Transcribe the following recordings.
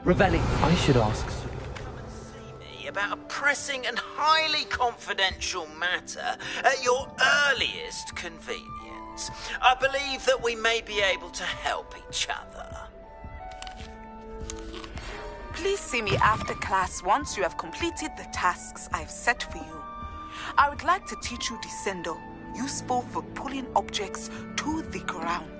Ravelli, I should ask. See me about a pressing and highly confidential matter at your earliest convenience. I believe that we may be able to help each other. Please see me after class once you have completed the tasks I've set for you. I would like to teach you Descendo, useful for pulling objects to the ground.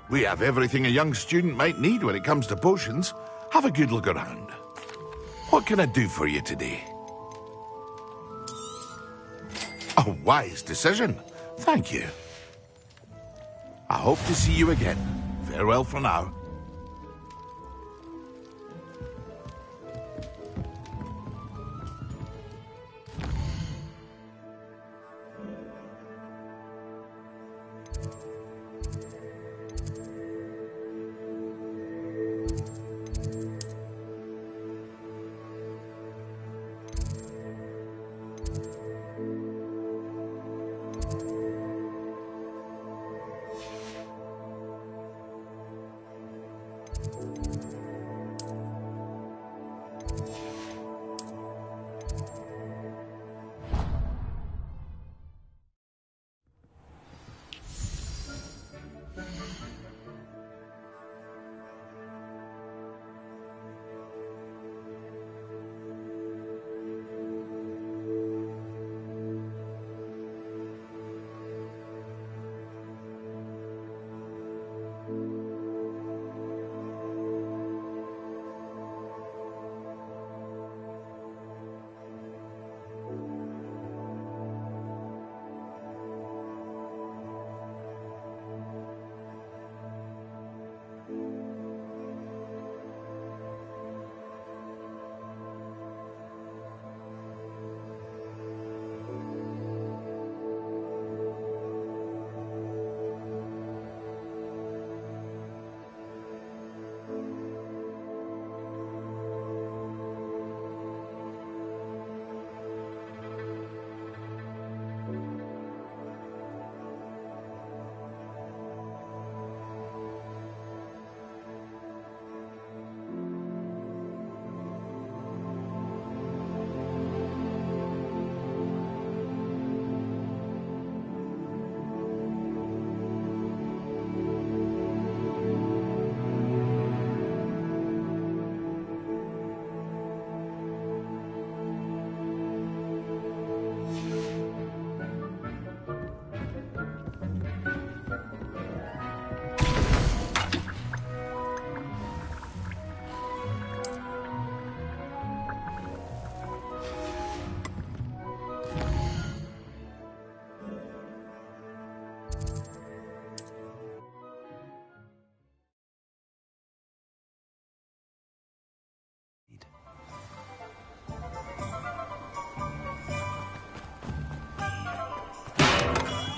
We have everything a young student might need when it comes to potions. Have a good look around. What can I do for you today? A wise decision. Thank you. I hope to see you again. Farewell for now.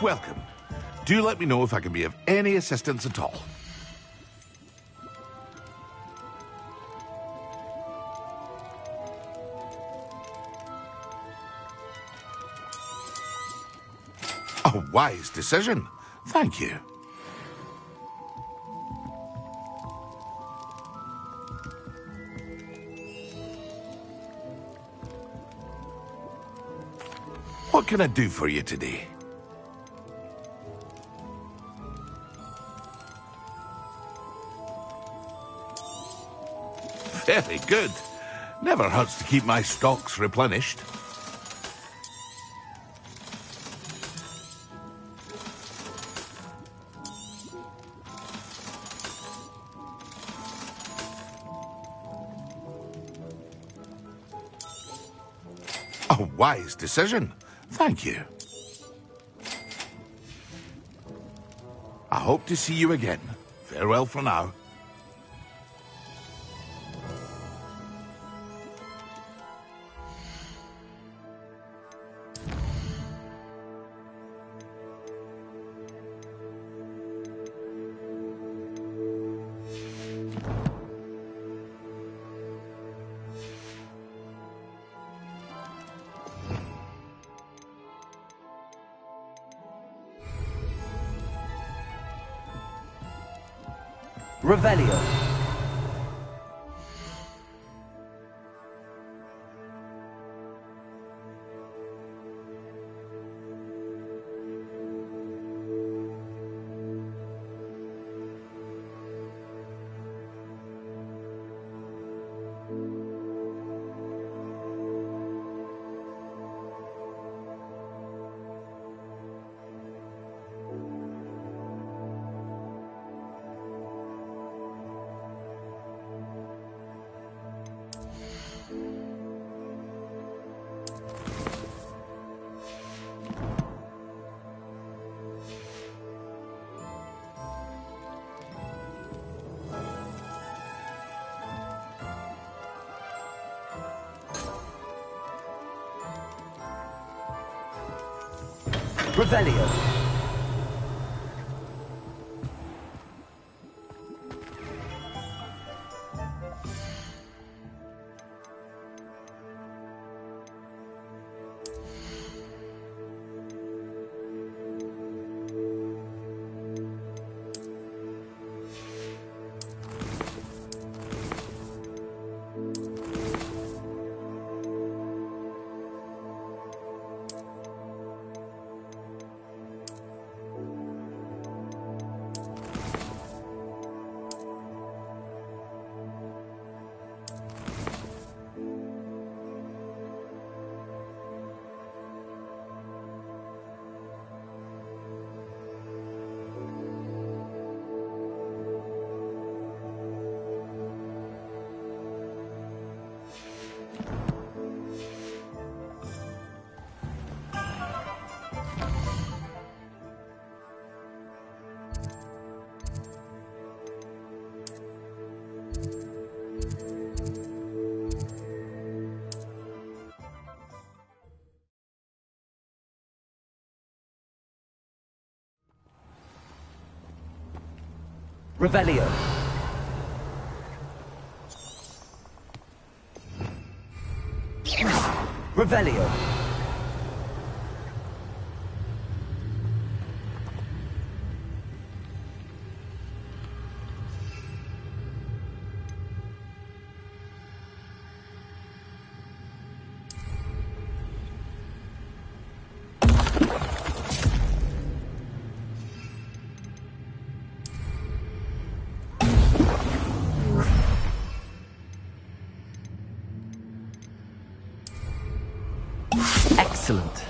Welcome. Do let me know if I can be of any assistance at all. A wise decision. Thank you. What can I do for you today? Very good. Never hurts to keep my stocks replenished. A wise decision. Thank you. I hope to see you again. Farewell for now. Revelio. Revelio. Revelio. Revelio. Excellent.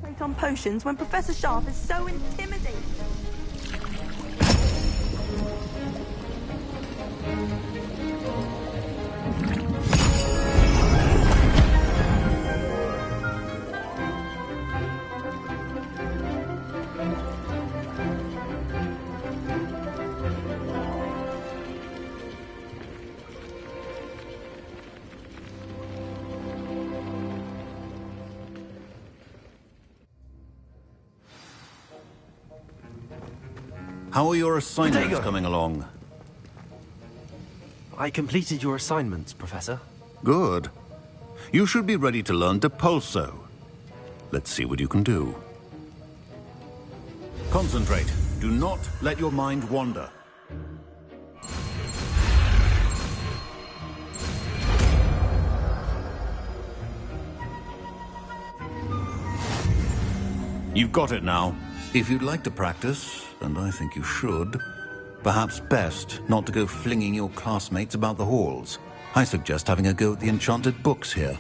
concentrate on potions when Professor Sharp is so intimidating. How are your assignments coming along? I completed your assignments, Professor. Good. You should be ready to learn Depulso. Let's see what you can do. Concentrate. Do not let your mind wander. You've got it now. If you'd like to practice, and I think you should, perhaps best not to go flinging your classmates about the halls. I suggest having a go at the enchanted books here.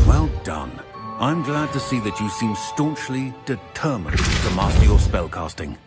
Well done. I'm glad to see that you seem staunchly determined to master your spellcasting.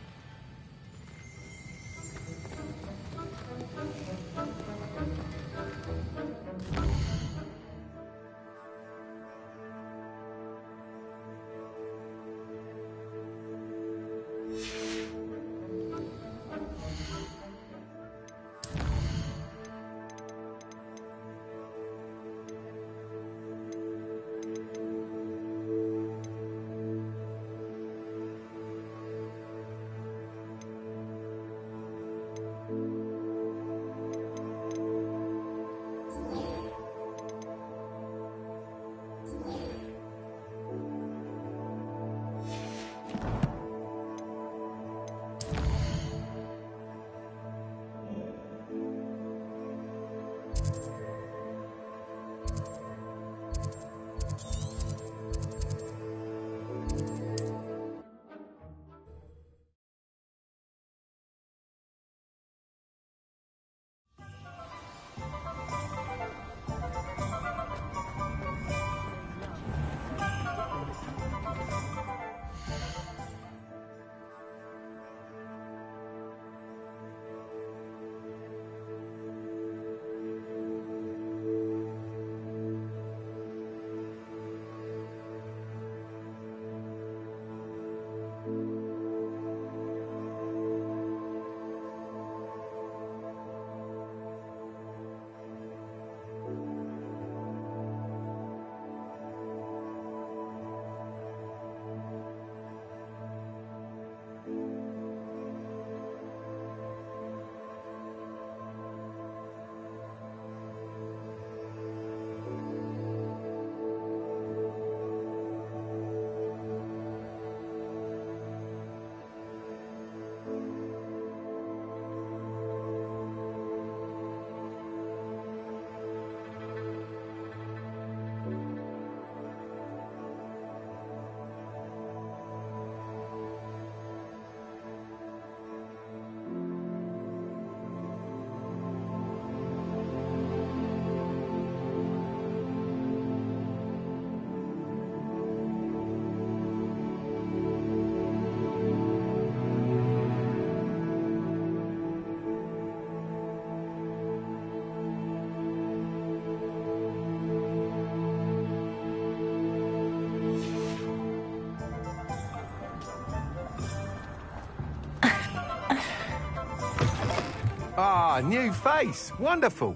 Ah, new face. Wonderful.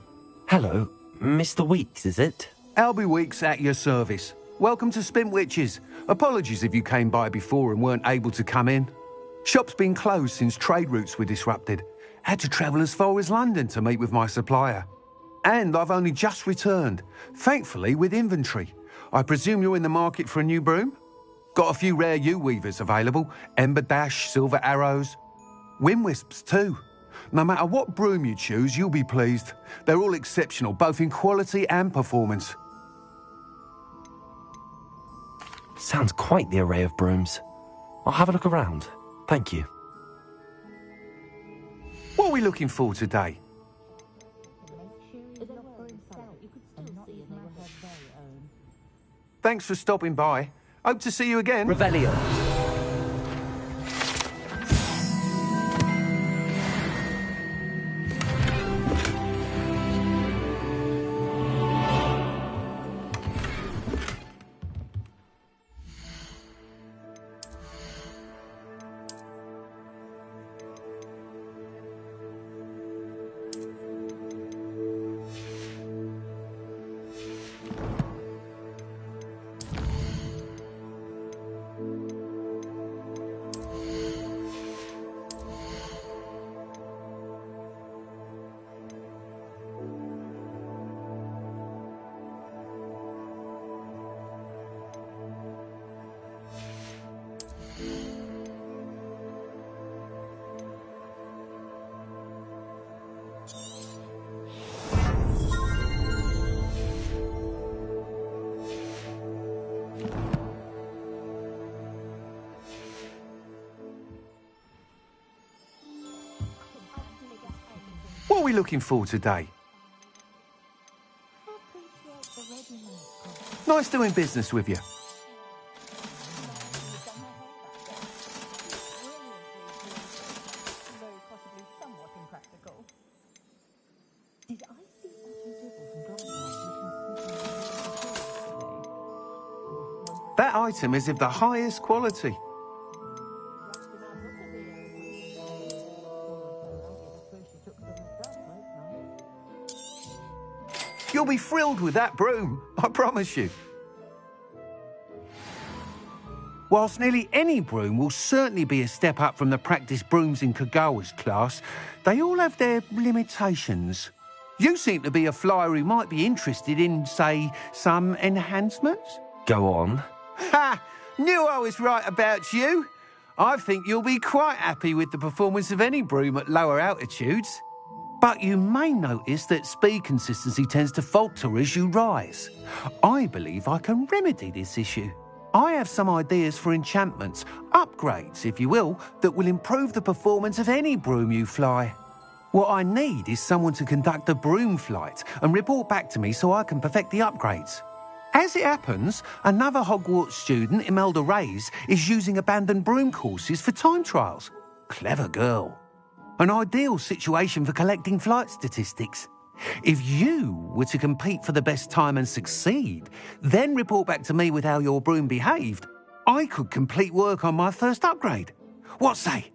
Hello, Mr. Weeks, is it? Albie Weeks at your service. Welcome to Spintwitches. Apologies if you came by before and weren't able to come in. Shop's been closed since trade routes were disrupted. Had to travel as far as London to meet with my supplier. And I've only just returned, thankfully with inventory. I presume you're in the market for a new broom? Got a few rare yew weavers available, Ember Dash, Silver Arrows. Wind-wisps too. No matter what broom you choose, you'll be pleased. They're all exceptional, both in quality and performance. Sounds quite the array of brooms. I'll have a look around. Thank you. What are we looking for today? Thanks for stopping by. Hope to see you again. Revelio. What are we looking for today? Nice doing business with you. That item is of the highest quality. You'll be thrilled with that broom, I promise you. Whilst nearly any broom will certainly be a step up from the practice brooms in Kagawa's class, they all have their limitations. You seem to be a flyer who might be interested in, say, some enhancements? Go on. Ha! Knew I was right about you. I think you'll be quite happy with the performance of any broom at lower altitudes. But you may notice that speed consistency tends to falter as you rise. I believe I can remedy this issue. I have some ideas for enchantments, upgrades, if you will, that will improve the performance of any broom you fly. What I need is someone to conduct a broom flight and report back to me so I can perfect the upgrades. As it happens, another Hogwarts student, Imelda Reyes, is using abandoned broom courses for time trials. Clever girl. An ideal situation for collecting flight statistics. If you were to compete for the best time and succeed, then report back to me with how your broom behaved, I could complete work on my first upgrade. What say?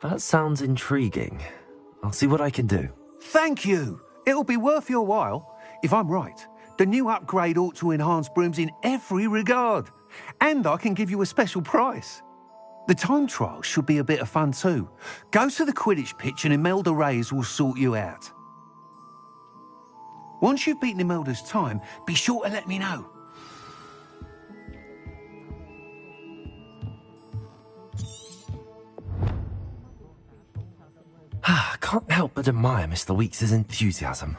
That sounds intriguing. I'll see what I can do. Thank you. It'll be worth your while. If I'm right, the new upgrade ought to enhance brooms in every regard. And I can give you a special price. The time trial should be a bit of fun too. Go to the Quidditch pitch and Imelda Reyes will sort you out. Once you've beaten Imelda's time, be sure to let me know. I can't help but admire Mr. Weeks' enthusiasm.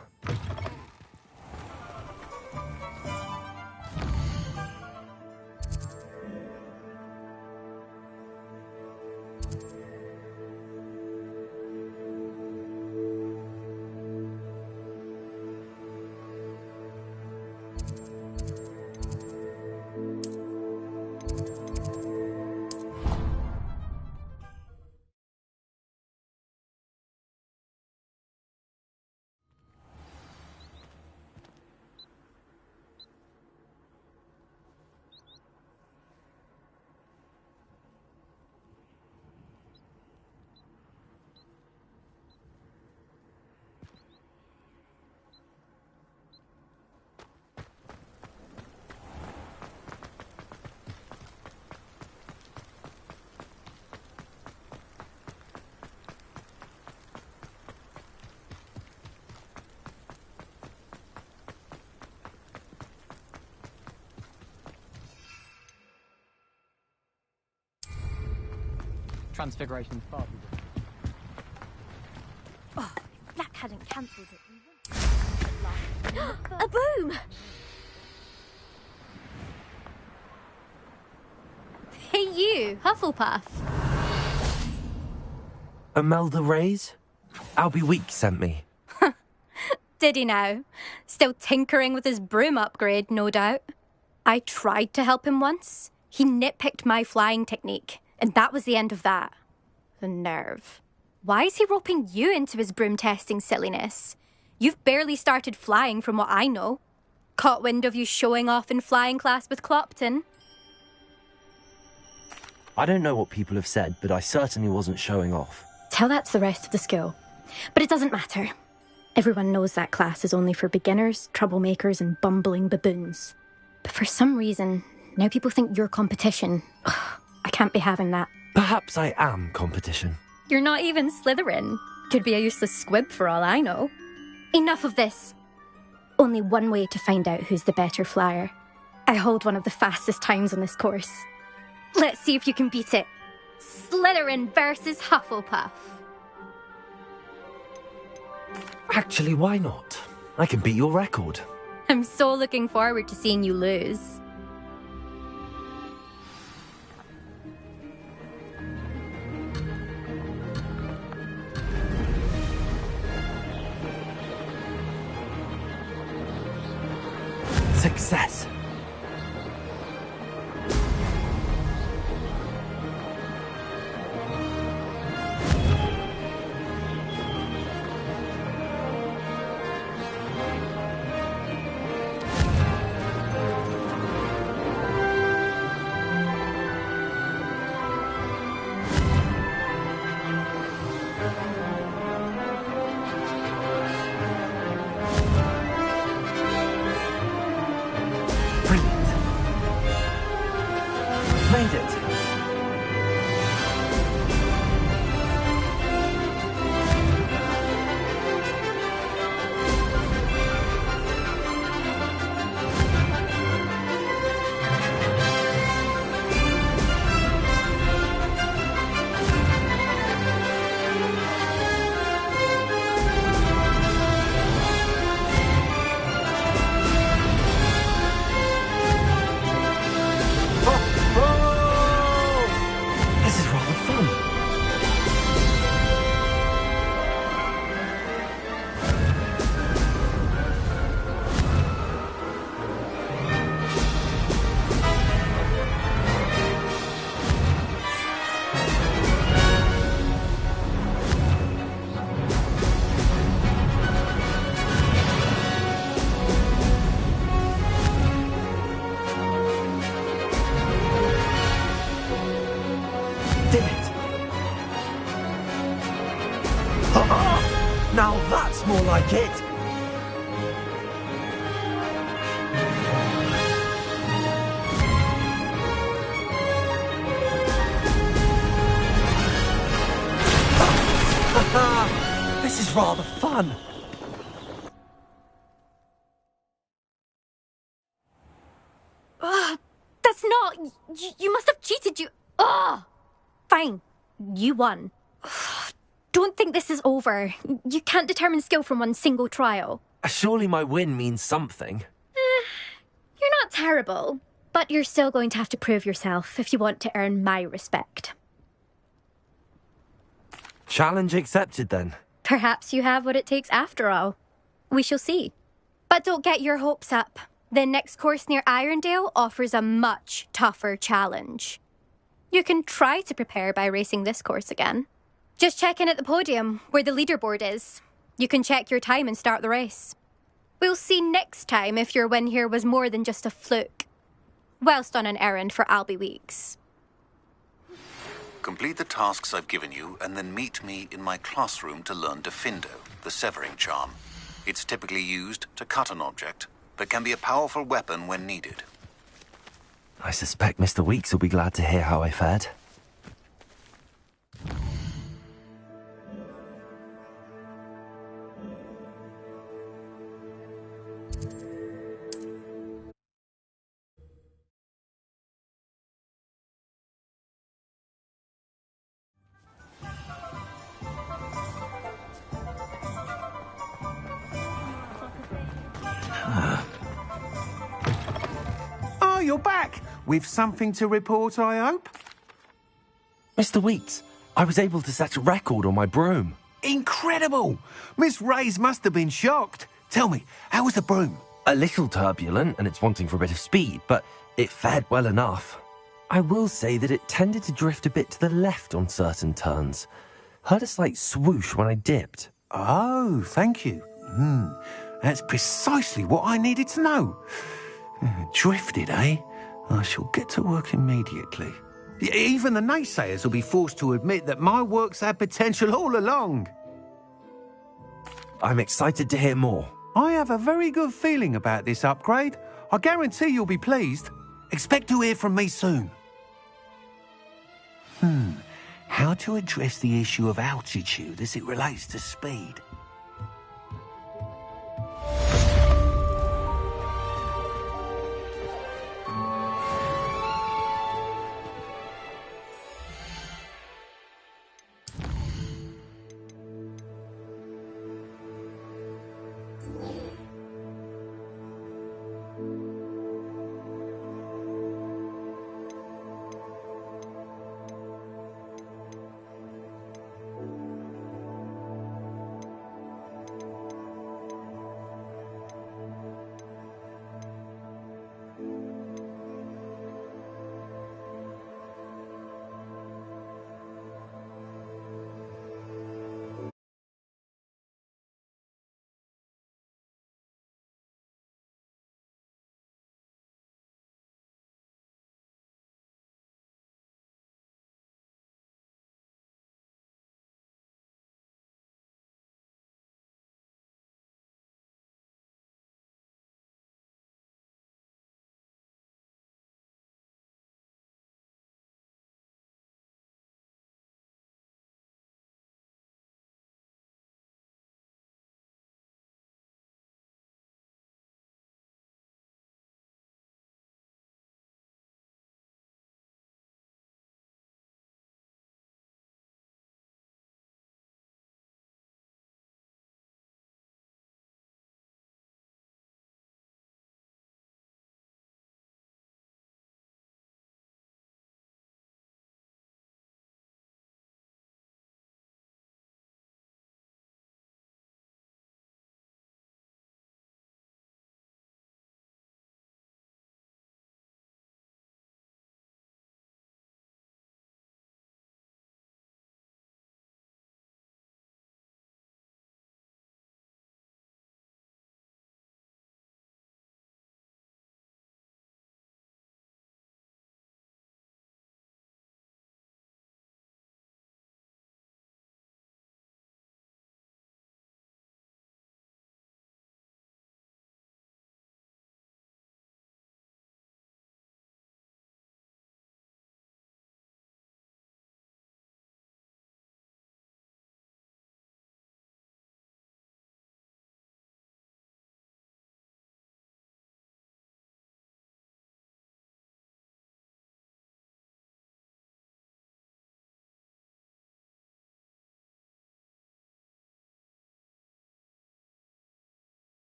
Transfiguration is far too good. Oh, if Black hadn't cancelled it, we wouldn't. A boom! Hey you, Hufflepuff. Imelda Reyes? Albie Weeks sent me. Did he now? Still tinkering with his broom upgrade, no doubt. I tried to help him once. He nitpicked my flying technique, and that was the end of that. The nerve. Why is he roping you into his broom testing silliness? You've barely started flying from what I know. Caught wind of you showing off in flying class with Clopton. I don't know what people have said, but I certainly wasn't showing off. Tell that to the rest of the school. But it doesn't matter. Everyone knows that class is only for beginners, troublemakers, and bumbling baboons. But for some reason, now people think you're competition. Ugh, I can't be having that. Perhaps I am competition. You're not even Slytherin. Could be a useless squib for all I know. Enough of this. Only one way to find out who's the better flyer. I hold one of the fastest times on this course. Let's see if you can beat it. Slytherin versus Hufflepuff. Actually, why not? I can beat your record. I'm so looking forward to seeing you lose. Success. Made it. Did it! Now that's more like it! This is rather fun! That's not... You must have cheated, you... Ugh! Fine. You won. Don't think this is over. You can't determine skill from one single trial. Surely my win means something. You're not terrible, but you're still going to have to prove yourself if you want to earn my respect. Challenge accepted then. Perhaps you have what it takes after all. We shall see. But don't get your hopes up. The next course near Irondale offers a much tougher challenge. You can try to prepare by racing this course again. Just check in at the podium, where the leaderboard is. You can check your time and start the race. We'll see next time if your win here was more than just a fluke. Whilst on an errand for Albie Weeks. Complete the tasks I've given you, and then meet me in my classroom to learn Diffindo, the severing charm. It's typically used to cut an object, but can be a powerful weapon when needed. I suspect Mr. Weeks will be glad to hear how I fared. you're back. With something to report, I hope? Mr. Weeks, I was able to set a record on my broom. Incredible! Miss Reyes must have been shocked. Tell me, how was the broom? A little turbulent and it's wanting for a bit of speed, but it fared well enough. I will say that it tended to drift a bit to the left on certain turns. Heard a slight swoosh when I dipped. Oh, thank you. That's precisely what I needed to know. Drifted, eh? I shall get to work immediately. Even the naysayers will be forced to admit that my work's had potential all along. I'm excited to hear more. I have a very good feeling about this upgrade. I guarantee you'll be pleased. Expect to hear from me soon. How to address the issue of altitude as it relates to speed?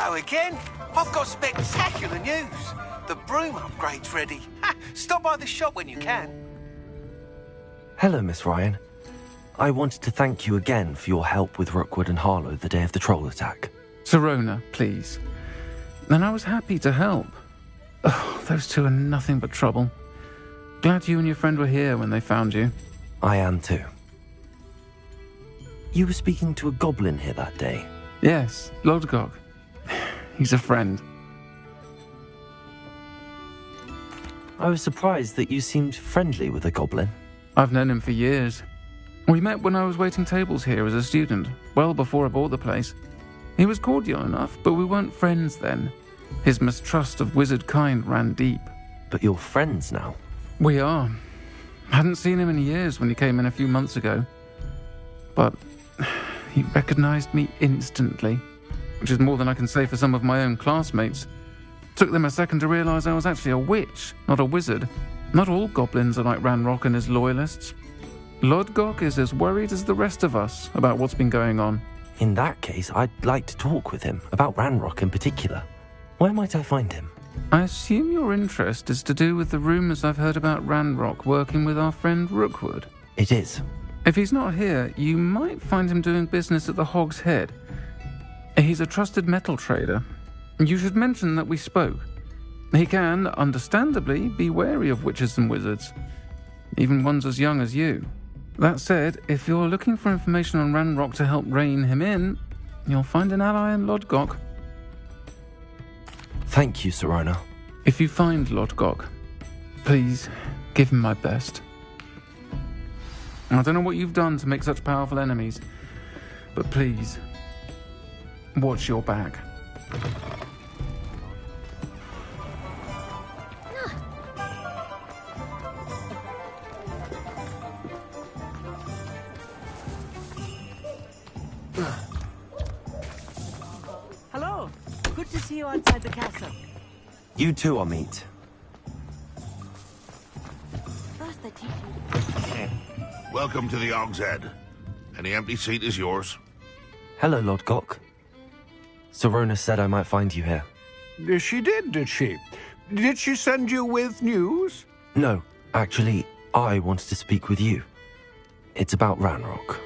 Hello again. I've got spectacular news. The broom upgrade's ready. Stop by the shop when you can. Hello, Miss Ryan. I wanted to thank you again for your help with Rookwood and Harlow the day of the troll attack. Sirona, please. And I was happy to help. Oh, those two are nothing but trouble. Glad you and your friend were here when they found you. I am too. You were speaking to a goblin here that day. Yes, Lodgok. He's a friend. I was surprised that you seemed friendly with a goblin. I've known him for years. We met when I was waiting tables here as a student, well before I bought the place. He was cordial enough, but we weren't friends then. His mistrust of wizard kind ran deep. But you're friends now? We are. Hadn't seen him in years when he came in a few months ago. But he recognized me instantly, which is more than I can say for some of my own classmates. Took them a second to realize I was actually a witch, not a wizard. Not all goblins are like Ranrock and his loyalists. Lodgok is as worried as the rest of us about what's been going on. In that case, I'd like to talk with him, about Ranrock in particular. Where might I find him? I assume your interest is to do with the rumors I've heard about Ranrock working with our friend Rookwood. It is. If he's not here, you might find him doing business at the Hog's Head. He's a trusted metal trader. You should mention that we spoke. He can, understandably, be wary of witches and wizards, even ones as young as you. That said, if you're looking for information on Ranrock to help rein him in, you'll find an ally in Lodgok. Thank you, Sirona. If you find Lodgok, please give him my best. I don't know what you've done to make such powerful enemies, but please, watch your back. Hello. Good to see you outside the castle. You too, Amit. First I teach you. Welcome to the Og's Head. Any empty seat is yours. Hello, Lodgok. Sirona said I might find you here. She did she? Did she send you with news? No, actually, I wanted to speak with you. It's about Ranrock.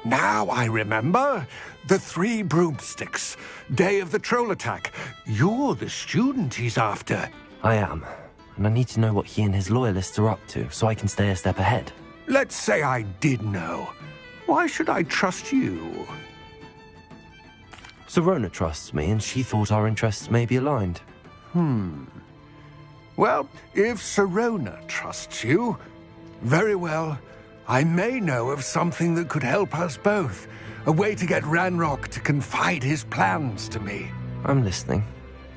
Now I remember. The 3 broomsticks. Day of the troll attack. You're the student he's after. I am, and I need to know what he and his loyalists are up to so I can stay a step ahead. Let's say I did know. Why should I trust you? Sirona trusts me, and she thought our interests may be aligned. Well, if Sirona trusts you, very well. I may know of something that could help us both. A way to get Ranrock to confide his plans to me. I'm listening.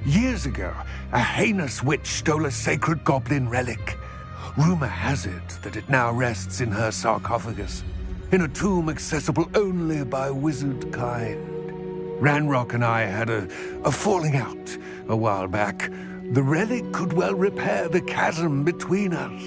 Years ago, a heinous witch stole a sacred goblin relic. Rumor has it that it now rests in her sarcophagus, in a tomb accessible only by wizard kind. Ranrock and I had a falling out a while back. The relic could well repair the chasm between us.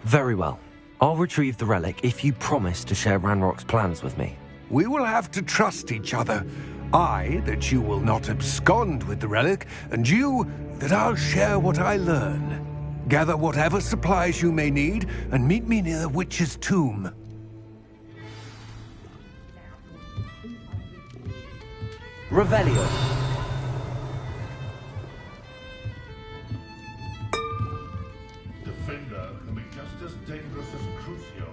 Very well. I'll retrieve the relic if you promise to share Ranrock's plans with me. We will have to trust each other. I, that you will not abscond with the relic, and you, that I'll share what I learn. Gather whatever supplies you may need, and meet me near the witch's tomb. Revelio. Defender can be just as dangerous as Crucio.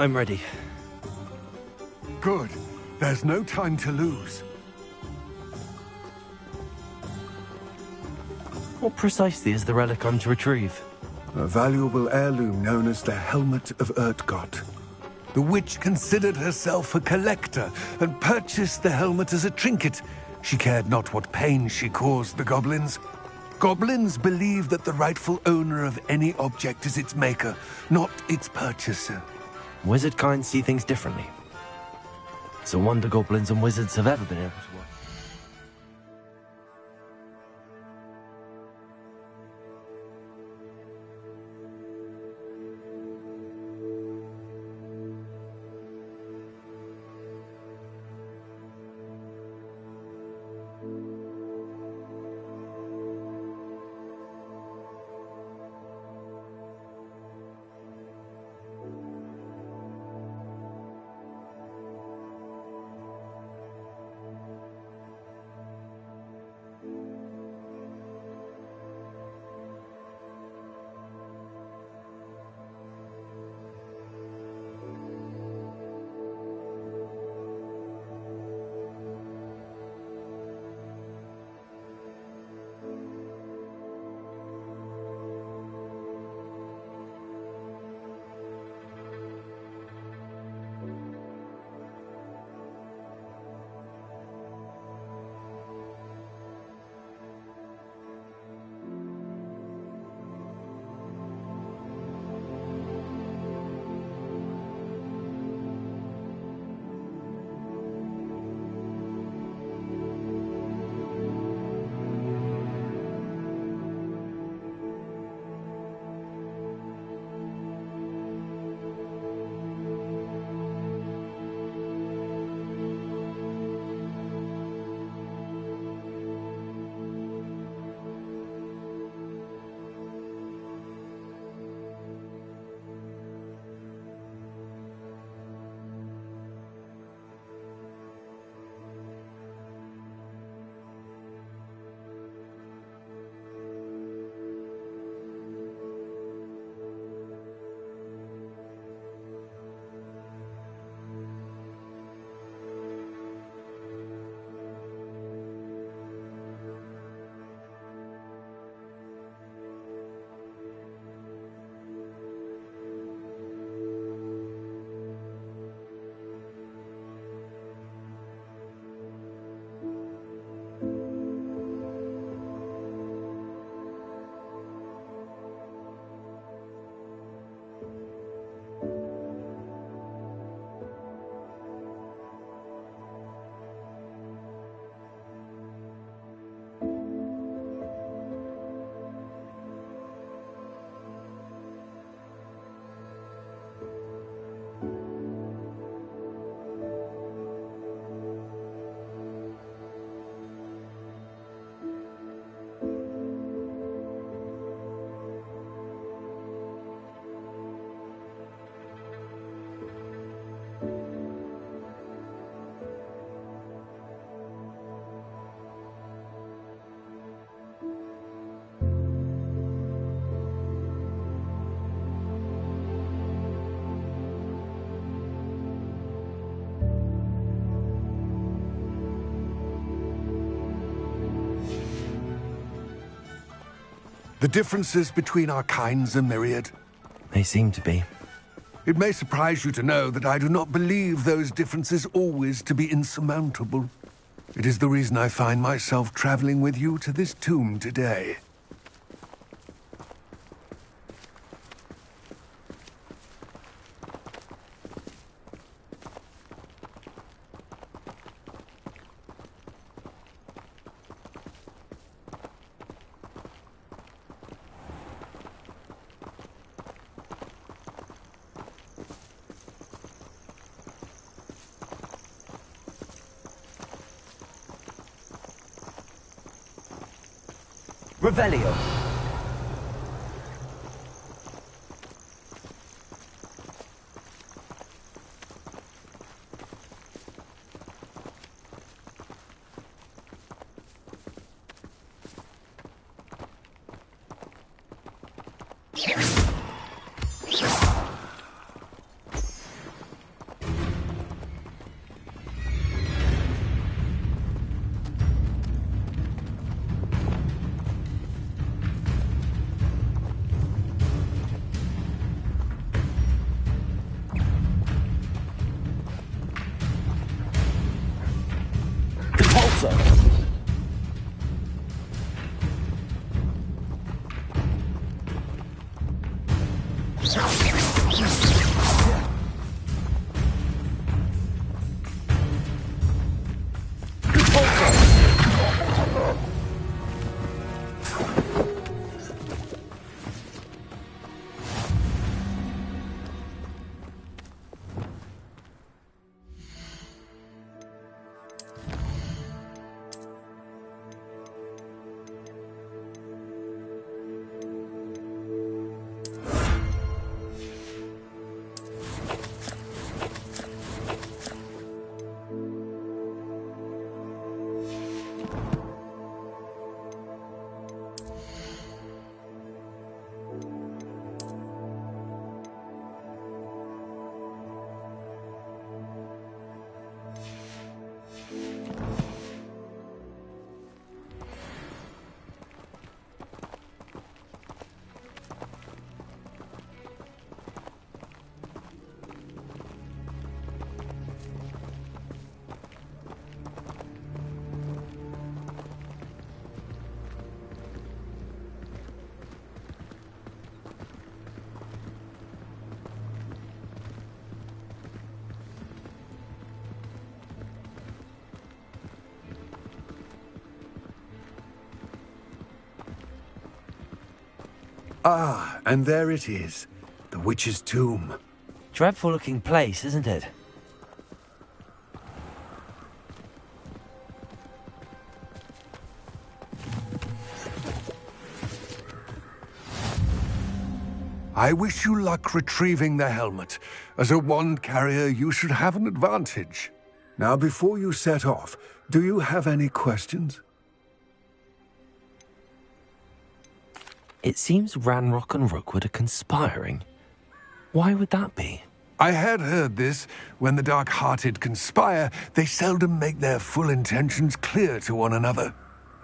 I'm ready. Good. There's no time to lose. What precisely is the relic I'm to retrieve? A valuable heirloom known as the Helmet of Urtgott. The witch considered herself a collector and purchased the helmet as a trinket. She cared not what pain she caused the goblins. Goblins believe that the rightful owner of any object is its maker, not its purchaser. Wizard kind see things differently. It's a wonder goblins and wizards have ever been able to work. The differences between our kinds are myriad. They seem to be. It may surprise you to know that I do not believe those differences always to be insurmountable. It is the reason I find myself traveling with you to this tomb today. Revelio. Ah, and there it is. The witch's tomb. Dreadful looking place, isn't it? I wish you luck retrieving the helmet. As a wand carrier, you should have an advantage. Now, before you set off, do you have any questions? It seems Ranrock and Rookwood are conspiring. Why would that be? I had heard this. When the dark-hearted conspire, they seldom make their full intentions clear to one another.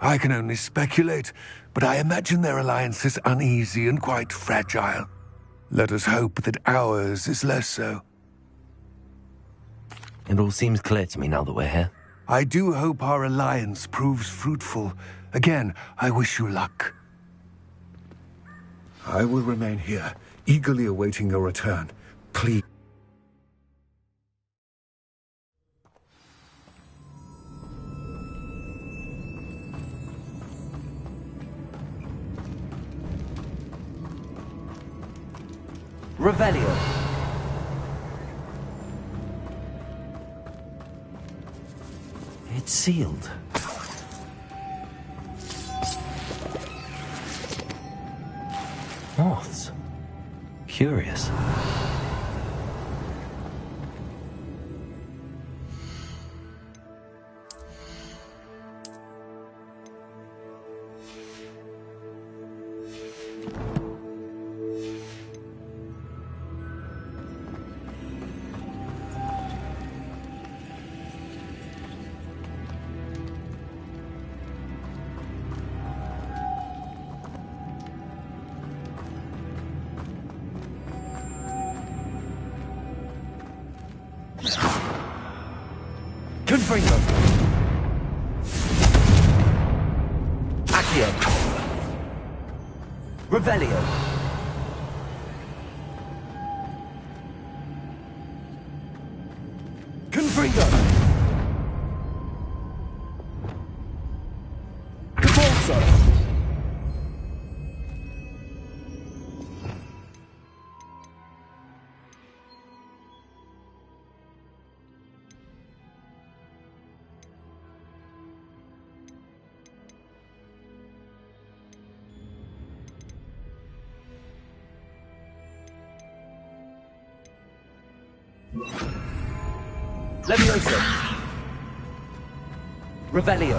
I can only speculate, but I imagine their alliance is uneasy and quite fragile. Let us hope that ours is less so. It all seems clear to me now that we're here. I do hope our alliance proves fruitful. Again, I wish you luck. I will remain here, eagerly awaiting your return. Please. Revelio. It's sealed. Moths. Curious. Confringo. Accio. Revelio. Confringo. Cabalso. Levioso. Revelio.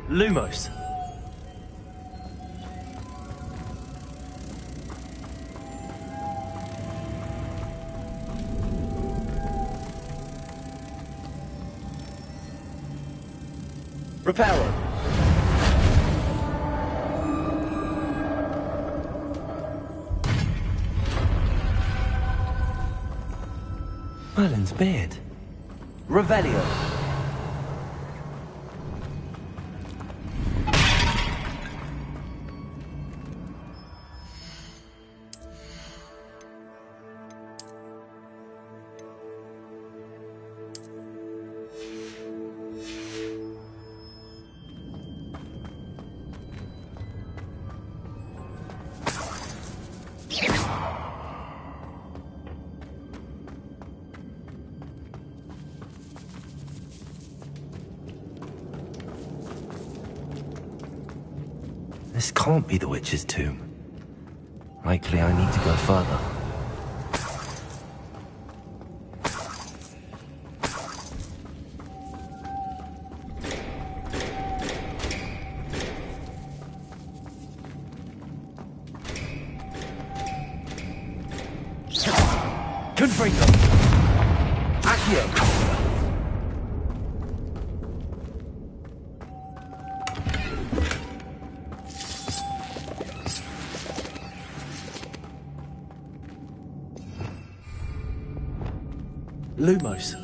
Lumos. Reparo. Merlin's beard. Revelio. This can't be the witch's tomb. Likely I need to go further. Confringo. Accio. Lumos.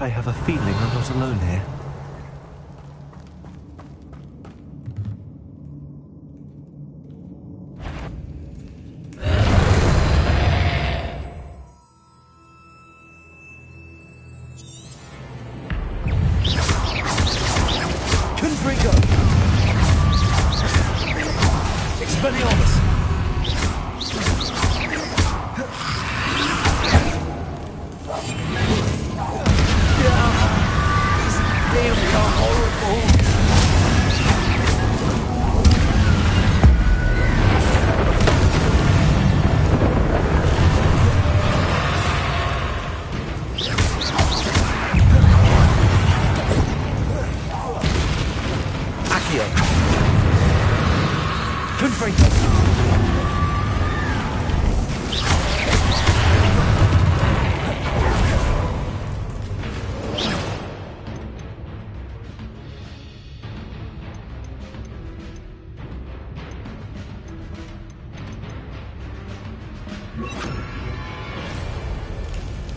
I have a feeling I'm not alone here. Confringo. Expelliarmus. Accio. Confringo.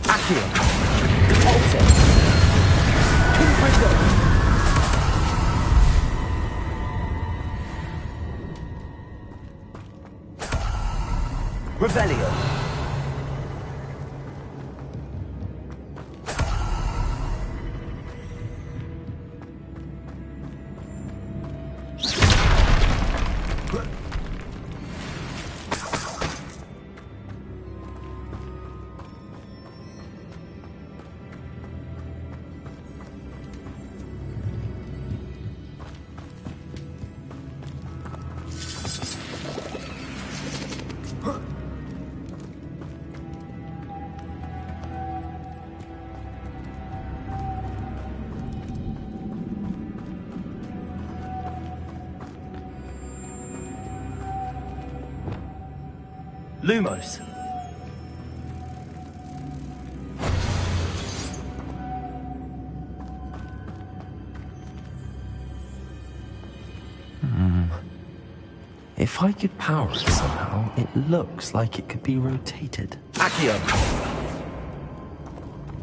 Accio. Repulsor. Confringo. Revelio. Lumos. If I could power it somehow, it looks like it could be rotated. Accio.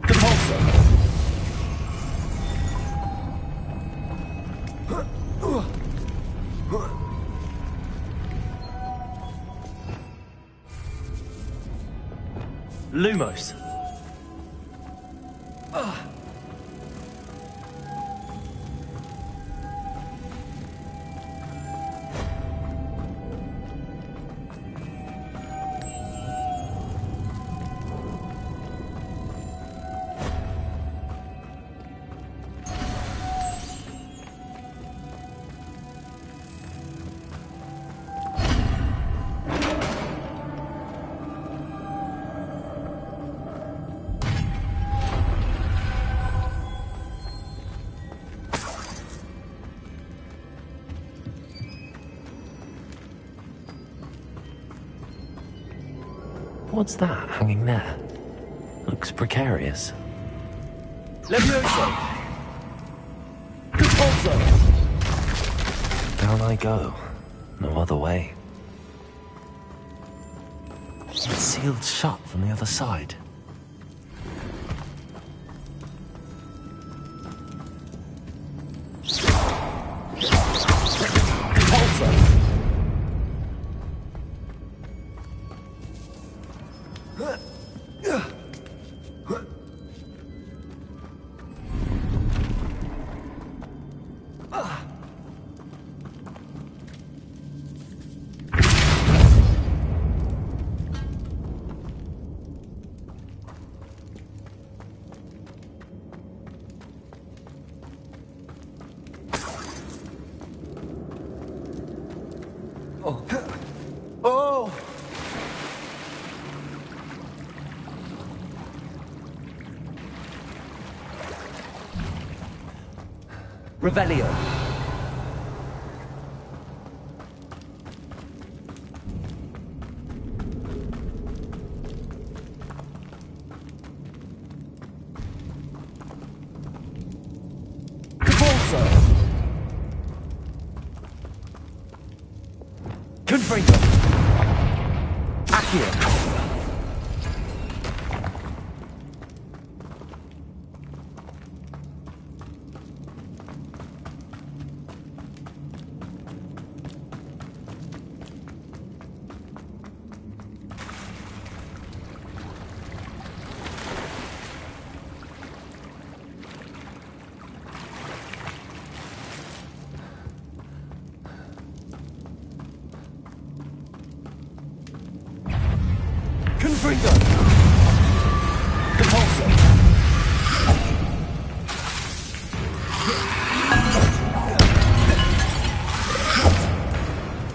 Repulsor. Lumos. What's that hanging there? Looks precarious. Levioso! Repulso! Down I go. No other way. It's sealed shut from the other side. Repulso! Oh! Revelio. Repulso. Confringo. Accio. Confringo. Repulso.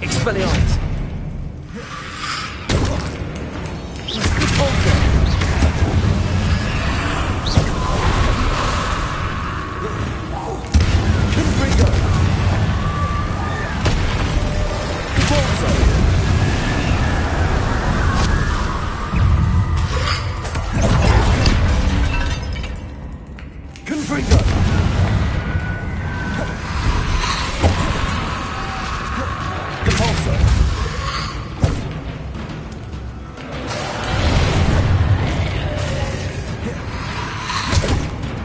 Expelliarmus. Repulso. Confringo. Repulso. Confringo. Repulso.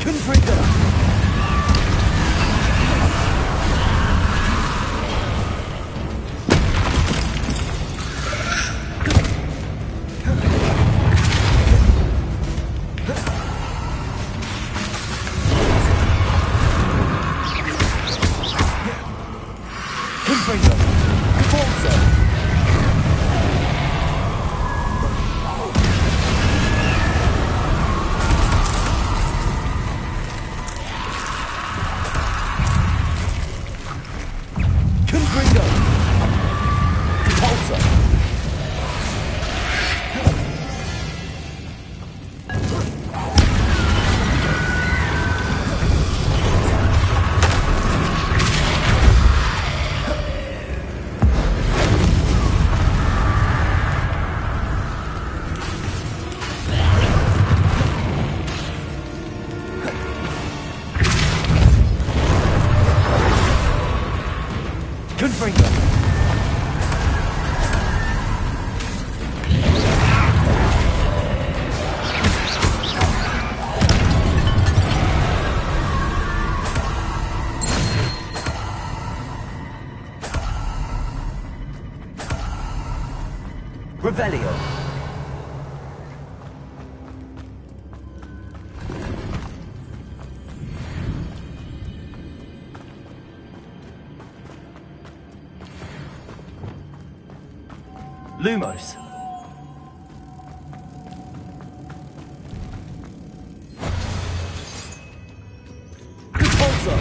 Confringo. Confringo. Repulso. Confringo. Repulso. Confringo. Revelio. Lumos. Repulso.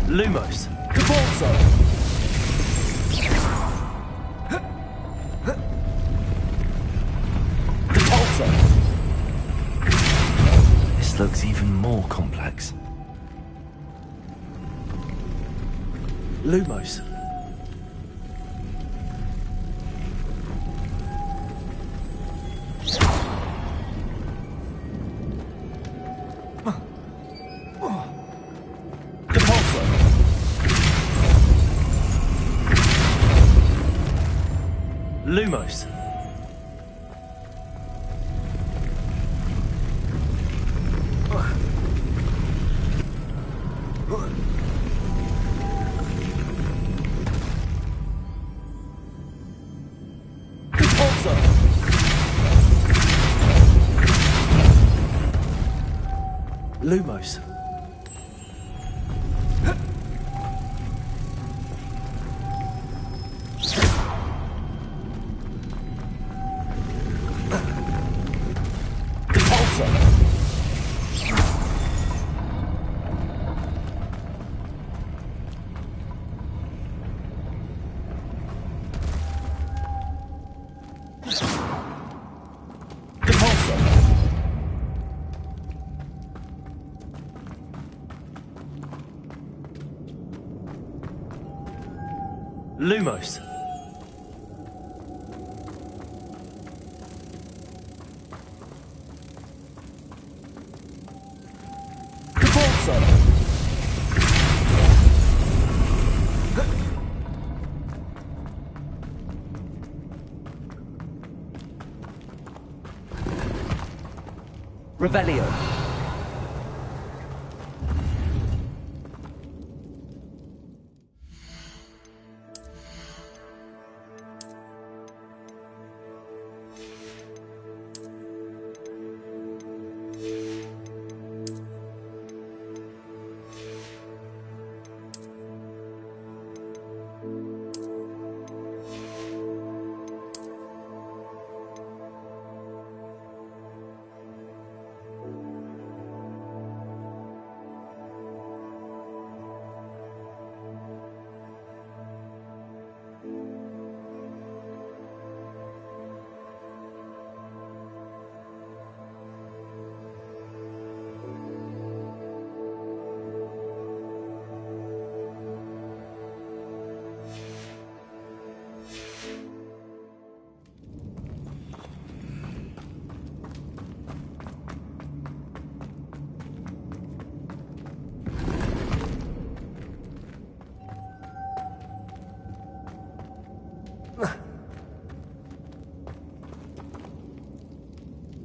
Lumos. Repulso. more complex. Lumos. Lumos. Lumos. Lumos. Revelio.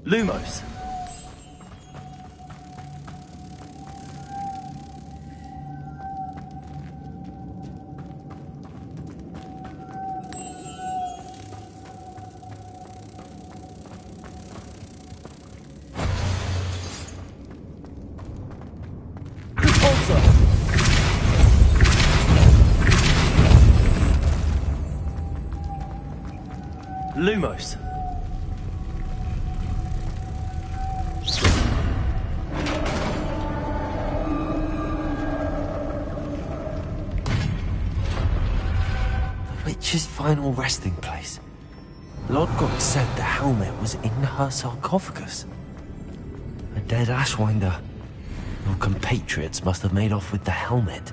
Lumos. Lumos. Witch's final resting place. Lodgok said the helmet was in her sarcophagus. A dead Ashwinder. Your compatriots must have made off with the helmet.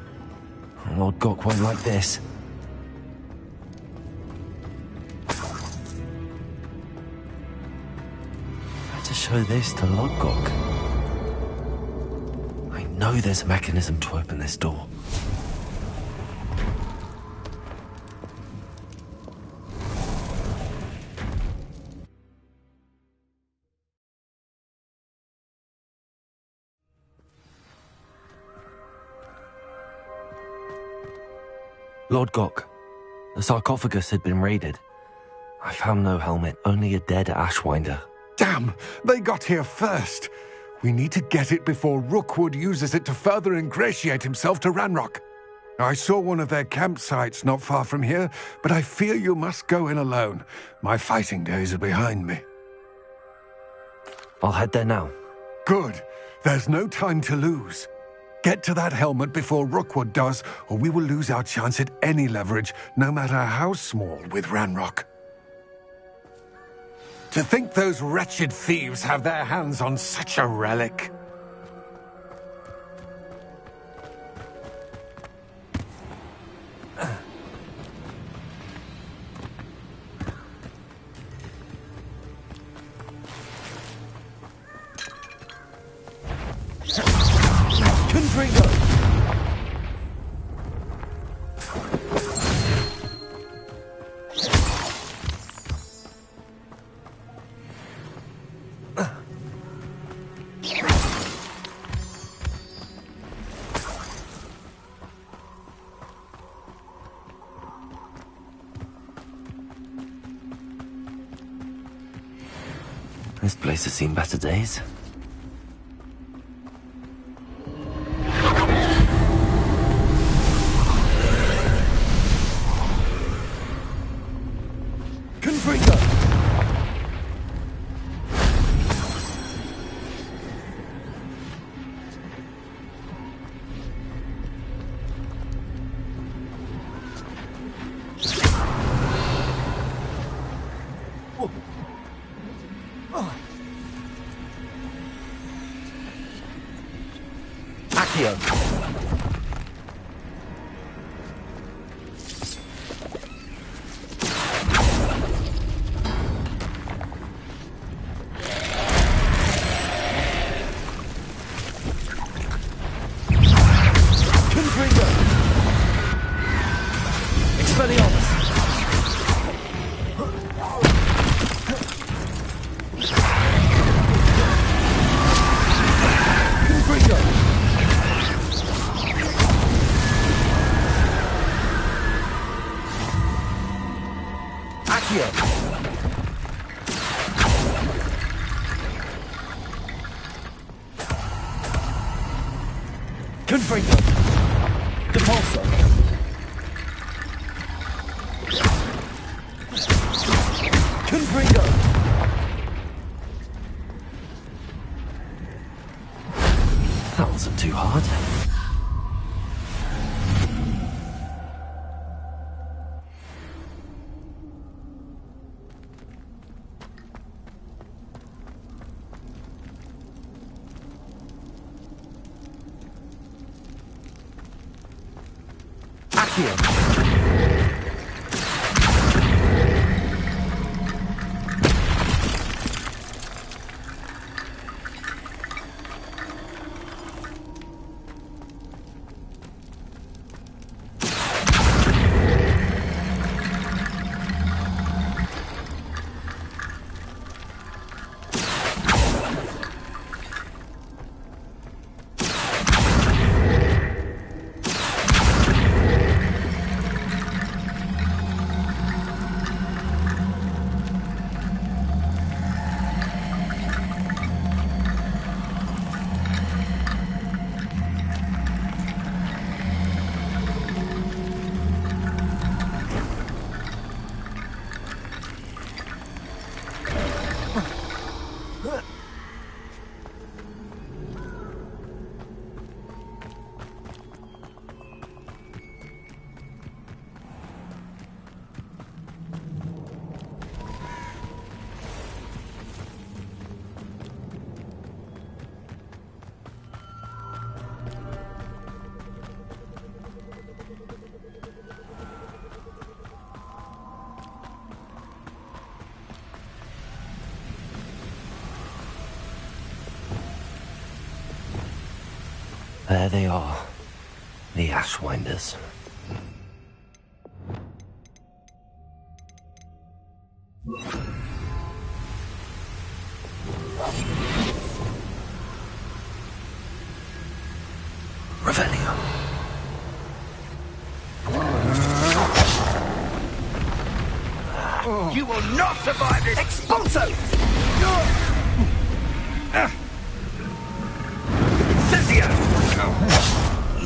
Lodgok won't like this. Better show this to Lodgok. I know there's a mechanism to open this door. Lodgok, the sarcophagus had been raided. I found no helmet, only a dead Ashwinder. Damn! They got here first! We need to get it before Rookwood uses it to further ingratiate himself to Ranrock. I saw one of their campsites not far from here, but I fear you must go in alone. My fighting days are behind me. I'll head there now. Good. There's no time to lose. Get to that helmet before Rookwood does, or we will lose our chance at any leverage, no matter how small, with Ranrock. To think those wretched thieves have their hands on such a relic. This place has seen better days. Confringo! Accio! Confringo! Expelliarmus! Confringo! Accio! Confringo! Depulso! Confringo! That wasn't too hard. Accio! There they are, the Ashwinders. Revelio. You will not survive this! Expulso!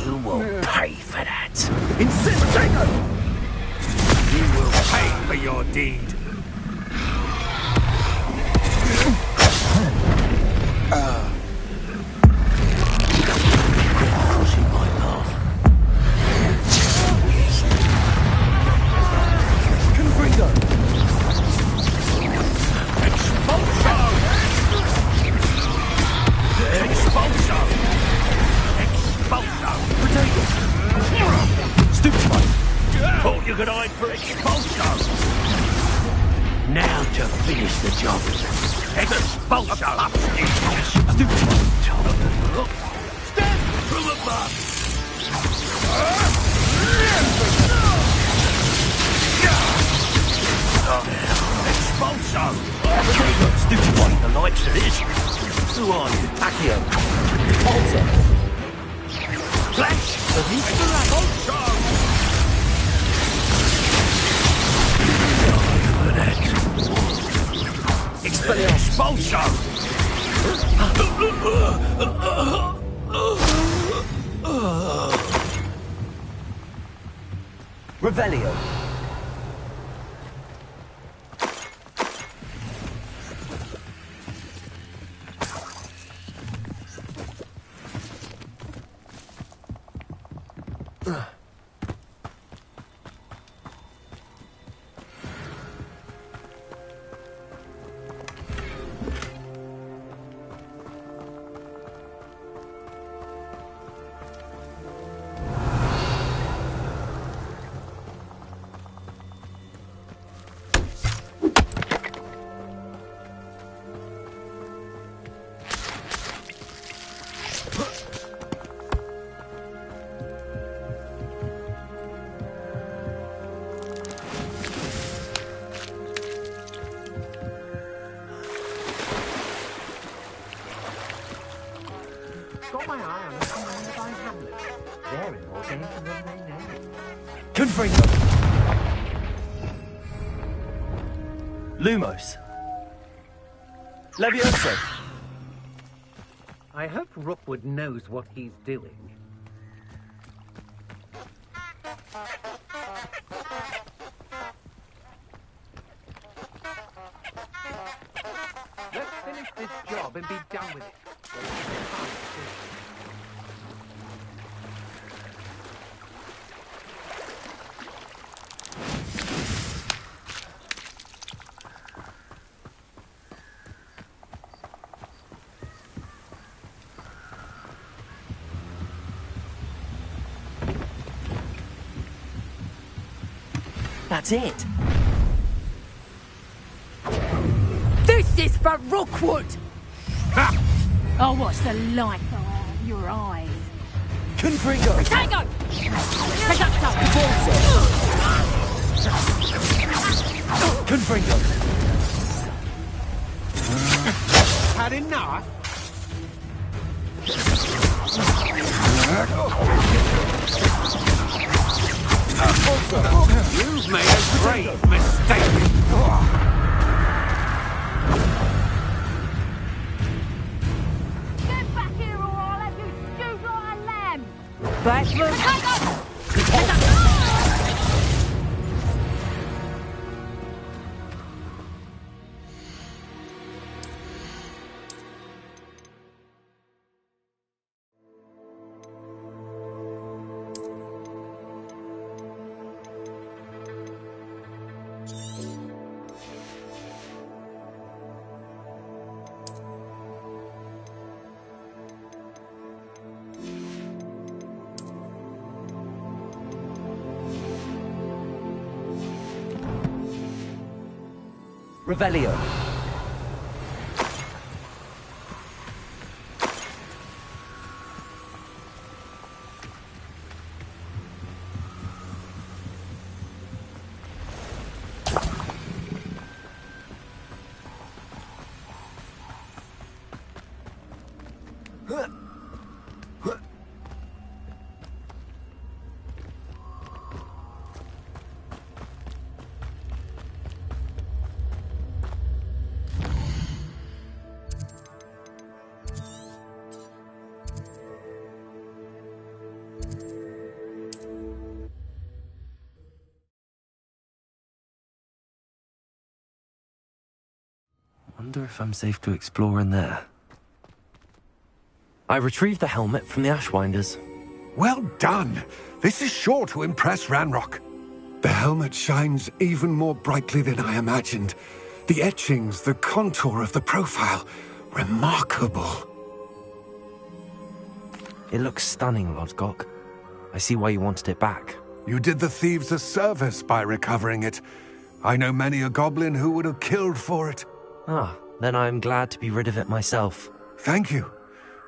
You will pay for that. Incinerator! You will pay for your deed. Crossing my path. Confringo! Expulso! Expulso! Expulso! Potato! Stupefy! Thought you could hide for expulso! Now to finish the job. Expulso! Stupefy! Stand from above! Expulso! Potato! Stupefy! The likes of this. Who are you? Accio! Depulso! Flash! The Expulso! For that. Expulsion! Revelio. Got my eye on a nearby hamlet. They're in more danger than they know. Confringo. Lumos. Levioso. I hope Rookwood knows what he's doing. Let's finish this job and be done with it. That's it. This is for Rookwood! Oh, what's the light of your eyes? Confringo. Tango! Confringo. Had enough? You've made a great mistake. Get back here or I'll have you stewed like a lamb! Back for Revelio. Wonder if I'm safe to explore in there. I retrieved the helmet from the Ashwinders. Well done. This is sure to impress Ranrock. The helmet shines even more brightly than I imagined. The etchings, the contour of the profile, remarkable. It looks stunning, Lodgok. I see why you wanted it back. You did the thieves a service by recovering it. I know many a goblin who would have killed for it. Ah, then I'm glad to be rid of it myself. Thank you.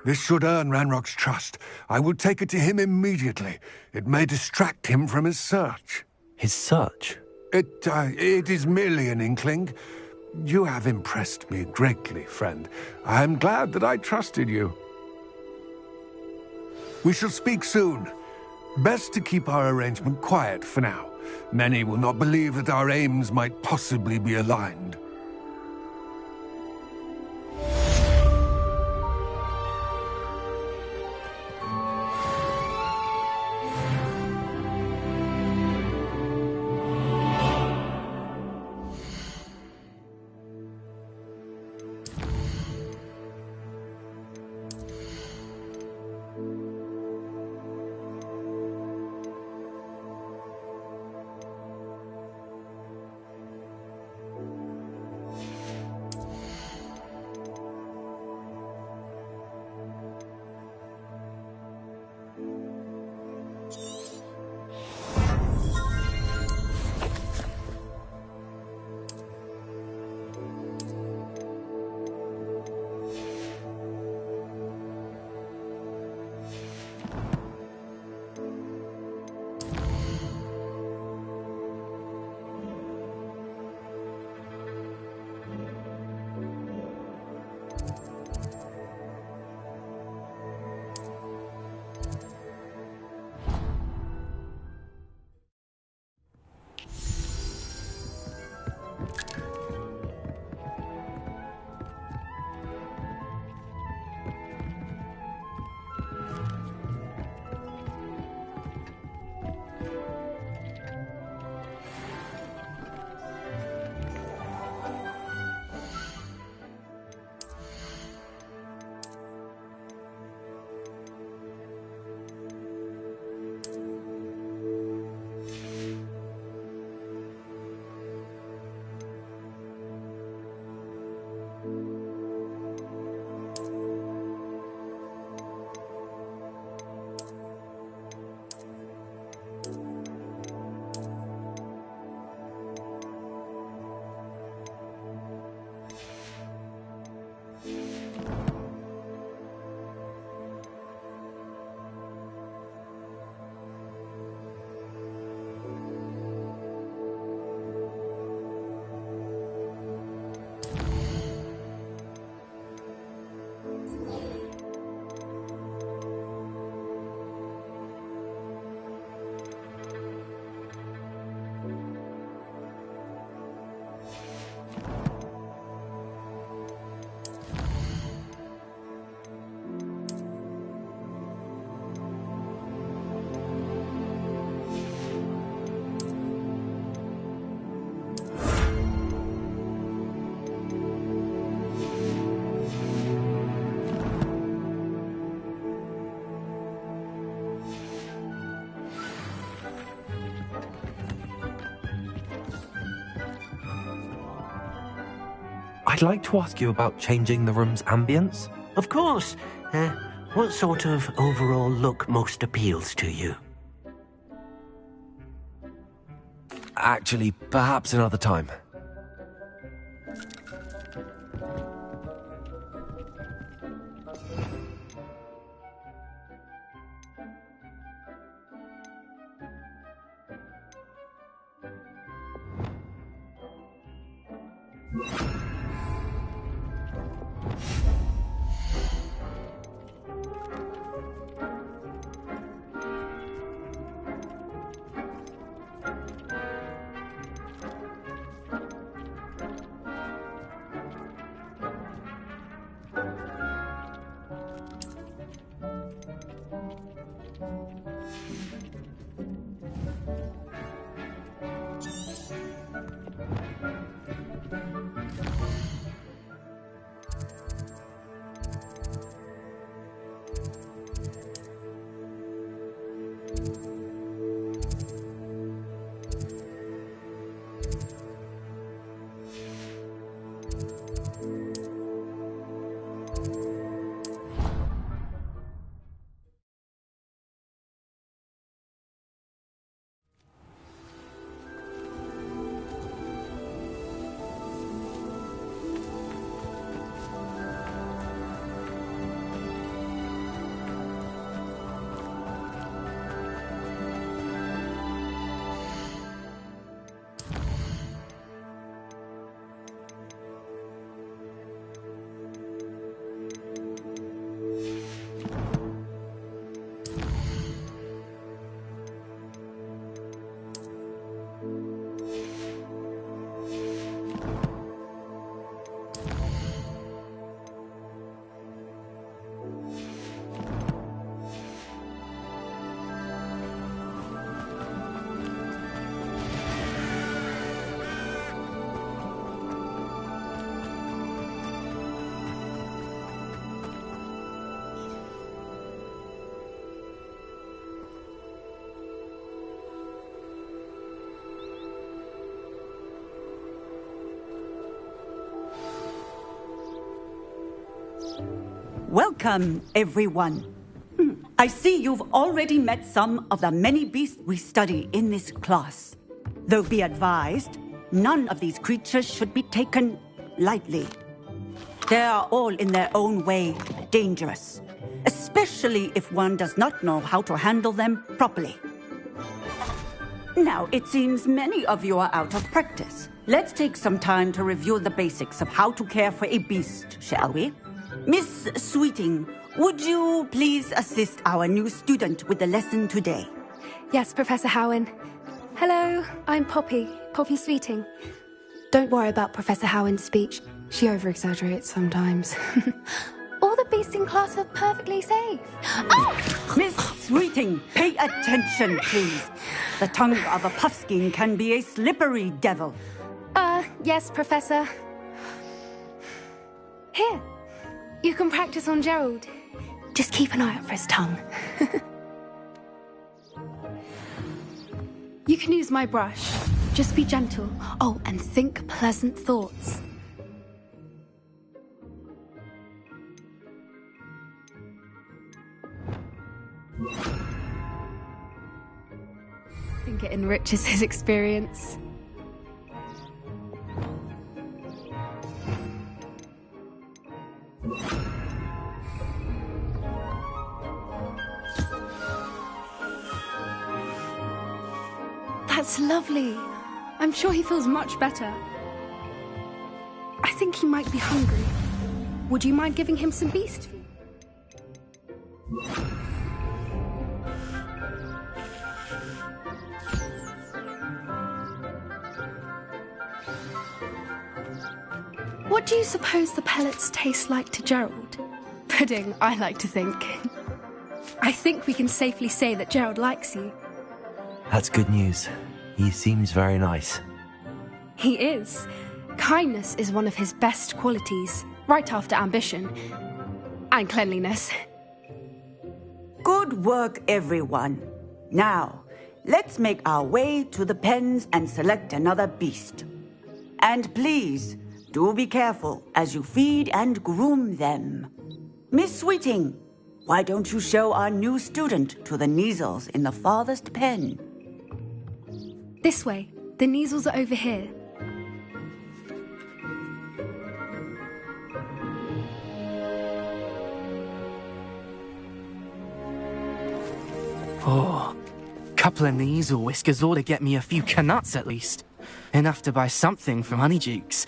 This should earn Ranrock's trust. I will take it to him immediately. It may distract him from his search. His search? It is merely an inkling. You have impressed me greatly, friend. I am glad that I trusted you. We shall speak soon. Best to keep our arrangement quiet for now. Many will not believe that our aims might possibly be aligned. I'd like to ask you about changing the room's ambience. Of course. What sort of overall look most appeals to you? Actually, perhaps another time. Welcome, everyone. I see you've already met some of the many beasts we study in this class. Though be advised, none of these creatures should be taken lightly. They are all in their own way dangerous, especially if one does not know how to handle them properly. Now, it seems many of you are out of practice. Let's take some time to review the basics of how to care for a beast, shall we? Miss Sweeting, would you please assist our new student with the lesson today? Yes, Professor Howen. Hello, I'm Poppy Sweeting. Don't worry about Professor Howen's speech. She over-exaggerates sometimes. All the beasts in class are perfectly safe. Oh! Miss Sweeting, pay attention, please. The tongue of a puffskein can be a slippery devil. Yes, Professor. Here. You can practice on Gerald. Just keep an eye out for his tongue. You can use my brush. Just be gentle. Oh, and think pleasant thoughts. I think it enriches his experience. That's lovely. I'm sure he feels much better. I think he might be hungry. Would you mind giving him some beast food? What do you suppose the pellets taste like to Gerald? Pudding, I like to think. I think we can safely say that Gerald likes you. That's good news. He seems very nice. He is. Kindness is one of his best qualities, right after ambition. And cleanliness. Good work, everyone. Now, let's make our way to the pens and select another beast. And please, do be careful as you feed and groom them. Miss Sweeting, why don't you show our new student to the Kneazles in the farthest pen? This way. The Kneazles are over here. Oh, couple of Kneazle whiskers ought to get me a few canuts at least. Enough to buy something from Honeydukes.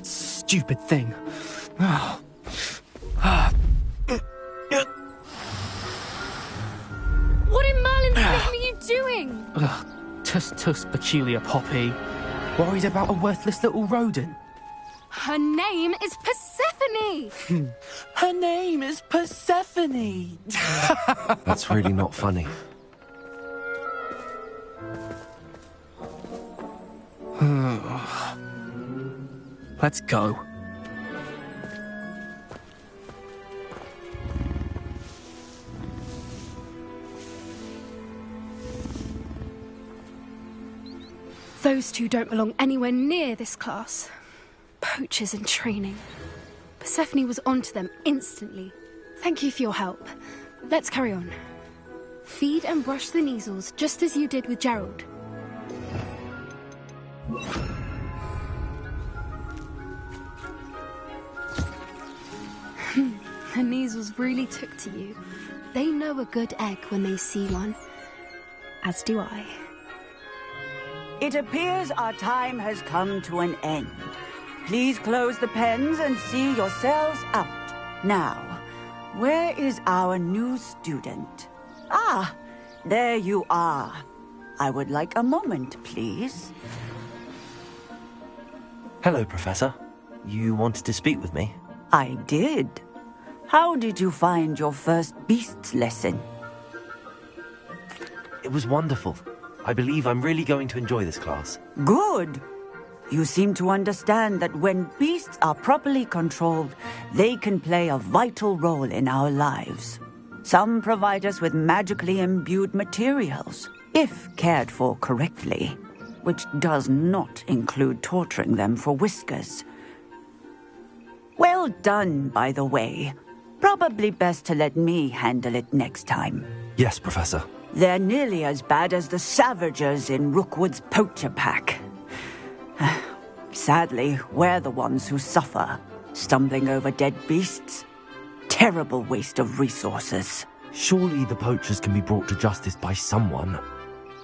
Stupid thing. What in Merlin's name are you doing? Tuss, peculiar Poppy. Worried about a worthless little rodent? Her name is Persephone! Her name is Persephone! That's really not funny. Let's go. Those two don't belong anywhere near this class. Poachers in training. Persephone was onto them instantly. Thank you for your help. Let's carry on. Feed and brush the Kneazles just as you did with Gerald. The Kneazles really took to you. They know a good egg when they see one. As do I. It appears our time has come to an end. Please close the pens and see yourselves out. Now, where is our new student? Ah, there you are. I would like a moment, please. Hello, Professor. You wanted to speak with me? I did. How did you find your first beasts lesson? It was wonderful. I believe I'm really going to enjoy this class. Good. You seem to understand that when beasts are properly controlled, they can play a vital role in our lives. Some provide us with magically imbued materials, if cared for correctly, which does not include torturing them for whiskers. Well done, by the way. Probably best to let me handle it next time. Yes, Professor. They're nearly as bad as the Savagers in Rookwood's poacher pack. Sadly, we're the ones who suffer, stumbling over dead beasts. Terrible waste of resources. Surely the poachers can be brought to justice by someone.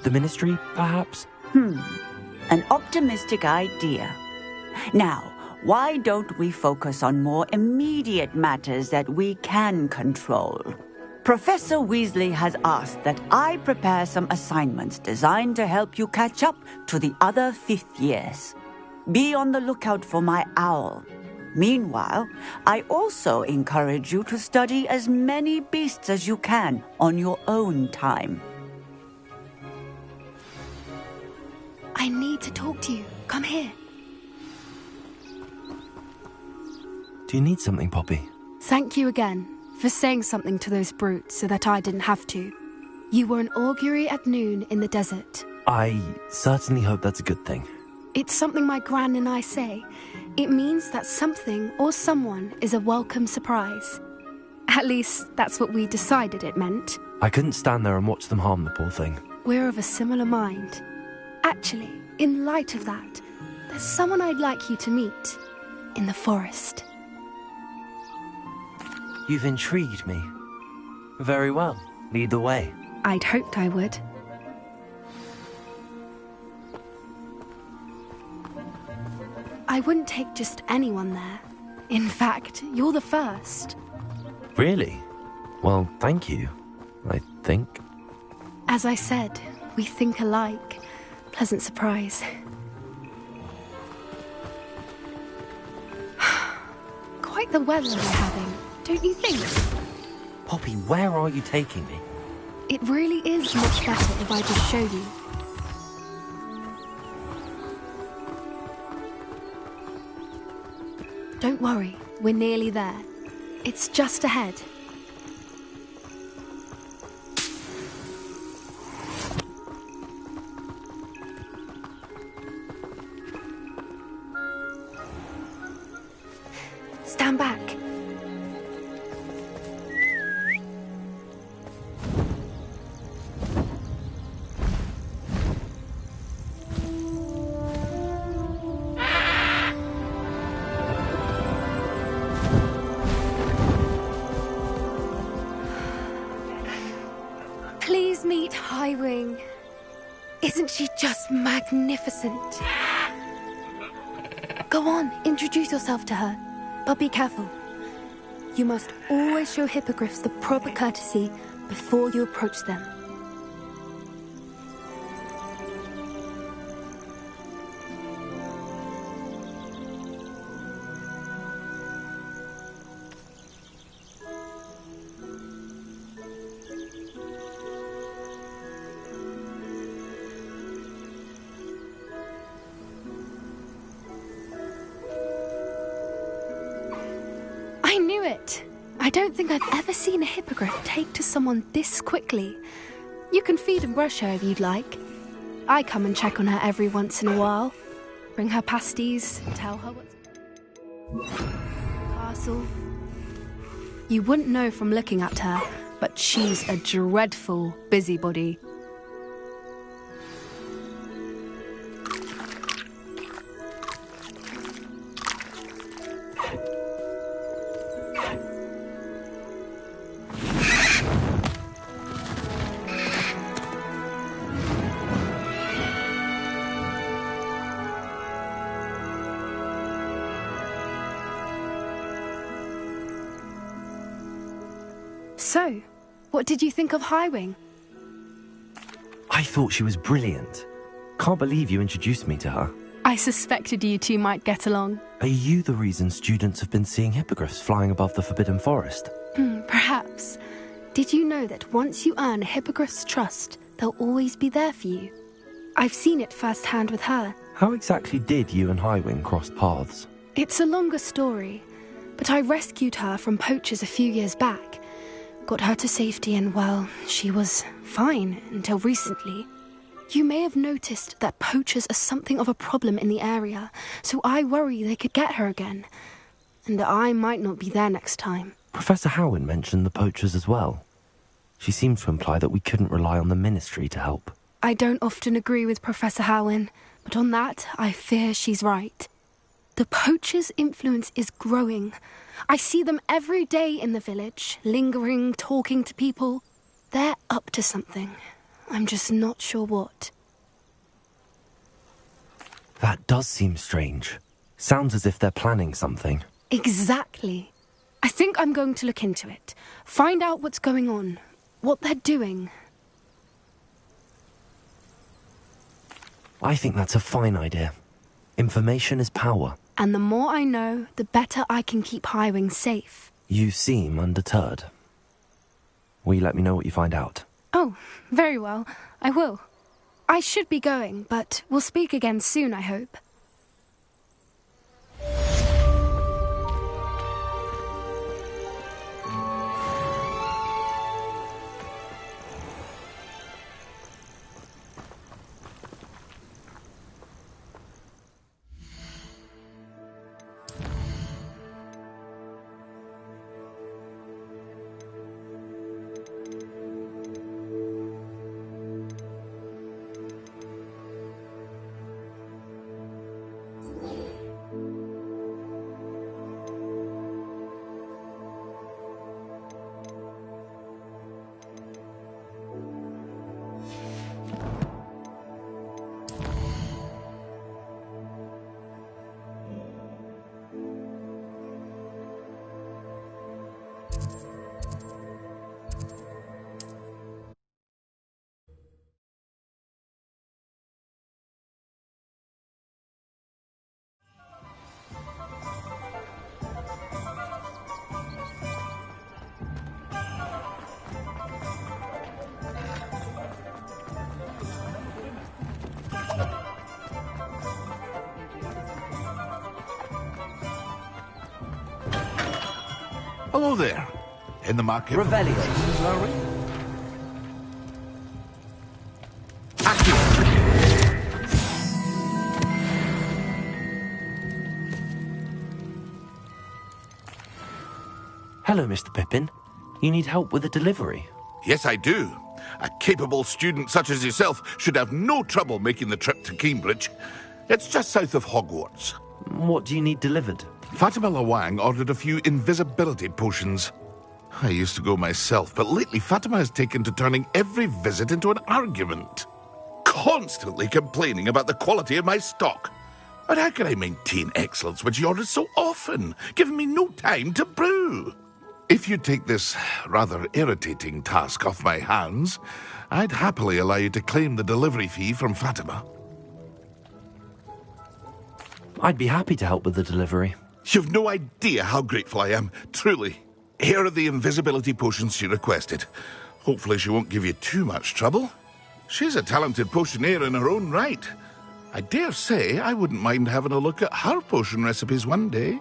The Ministry, perhaps? An optimistic idea. Now, why don't we focus on more immediate matters that we can control? Professor Weasley has asked that I prepare some assignments designed to help you catch up to the other 5th years. Be on the lookout for my owl. Meanwhile, I also encourage you to study as many beasts as you can on your own time. I need to talk to you. Come here. Do you need something, Poppy? Thank you again for saying something to those brutes so that I didn't have to. You were an augury at noon in the desert. I certainly hope that's a good thing. It's something my gran and I say. It means that something or someone is a welcome surprise. At least, that's what we decided it meant. I couldn't stand there and watch them harm the poor thing. We're of a similar mind. Actually, in light of that, there's someone I'd like you to meet. In the forest. You've intrigued me. Very well. Lead the way. I'd hoped I would. I wouldn't take just anyone there. In fact, you're the first. Really? Well, thank you, I think. As I said, we think alike. Pleasant surprise. Quite the weather we're having, don't you think? Poppy, where are you taking me? It really is much better if I just show you. Don't worry, we're nearly there. It's just ahead. Let's meet Highwing. Isn't she just magnificent? Go on, introduce yourself to her. But be careful. You must always show hippogriffs the proper courtesy before you approach them. I knew it! I don't think I've ever seen a hippogriff take to someone this quickly. You can feed and brush her if you'd like. I come and check on her every once in a while. Bring her pasties, tell her what's... Castle. You wouldn't know from looking at her, but she's a dreadful busybody. So, what did you think of Highwing? I thought she was brilliant. Can't believe you introduced me to her. I suspected you two might get along. Are you the reason students have been seeing hippogriffs flying above the Forbidden Forest? Perhaps. Did you know that once you earn a hippogriff's trust, they'll always be there for you? I've seen it firsthand with her. How exactly did you and Highwing cross paths? It's a longer story, but I rescued her from poachers a few years back. Got her to safety and, well, she was fine until recently. You may have noticed that poachers are something of a problem in the area, so I worry they could get her again. And I might not be there next time. Professor Howen mentioned the poachers as well. She seemed to imply that we couldn't rely on the Ministry to help. I don't often agree with Professor Howen, but on that, I fear she's right. The poachers' influence is growing. I see them every day in the village, lingering, talking to people. They're up to something. I'm just not sure what. That does seem strange. Sounds as if they're planning something. Exactly. I think I'm going to look into it. Find out what's going on, what they're doing. I think that's a fine idea. Information is power. And the more I know, the better I can keep Highwing safe. You seem undeterred. Will you let me know what you find out? Oh, very well. I will. I should be going, but we'll speak again soon, I hope. Hello there. In the market. Revelio. Are we? Hello, Mr. Pippin. You need help with a delivery? Yes, I do. A capable student such as yourself should have no trouble making the trip to Cambridge. It's just south of Hogwarts. What do you need delivered? Fatima Lawang ordered a few invisibility potions. I used to go myself, but lately Fatima has taken to turning every visit into an argument. Constantly complaining about the quality of my stock. But how can I maintain excellence when she orders so often, giving me no time to brew? If you take this rather irritating task off my hands, I'd happily allow you to claim the delivery fee from Fatima. I'd be happy to help with the delivery. You've no idea how grateful I am, truly. Here are the invisibility potions she requested. Hopefully she won't give you too much trouble. She's a talented potioneer in her own right. I dare say I wouldn't mind having a look at her potion recipes one day.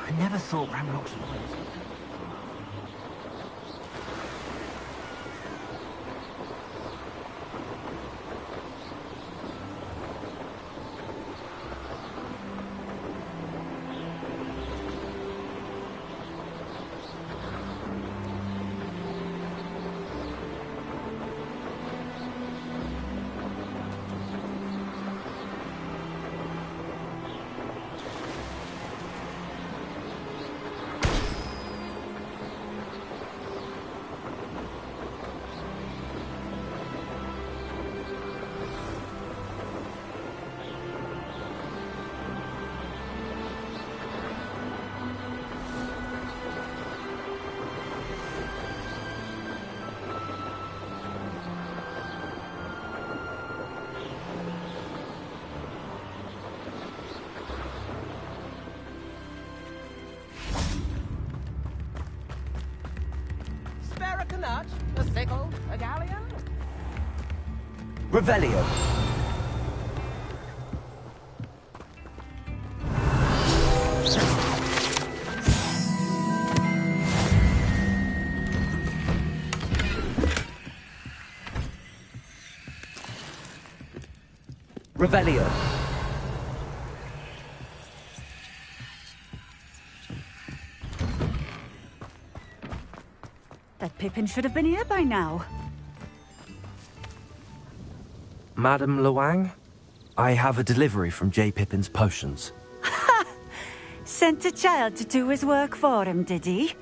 I never thought Ramrock's voice. A sickle, a galleon? Revelio. Revelio. That Pippin should have been here by now. Madame Luang, I have a delivery from J. Pippin's potions. Sent a child to do his work for him, did he?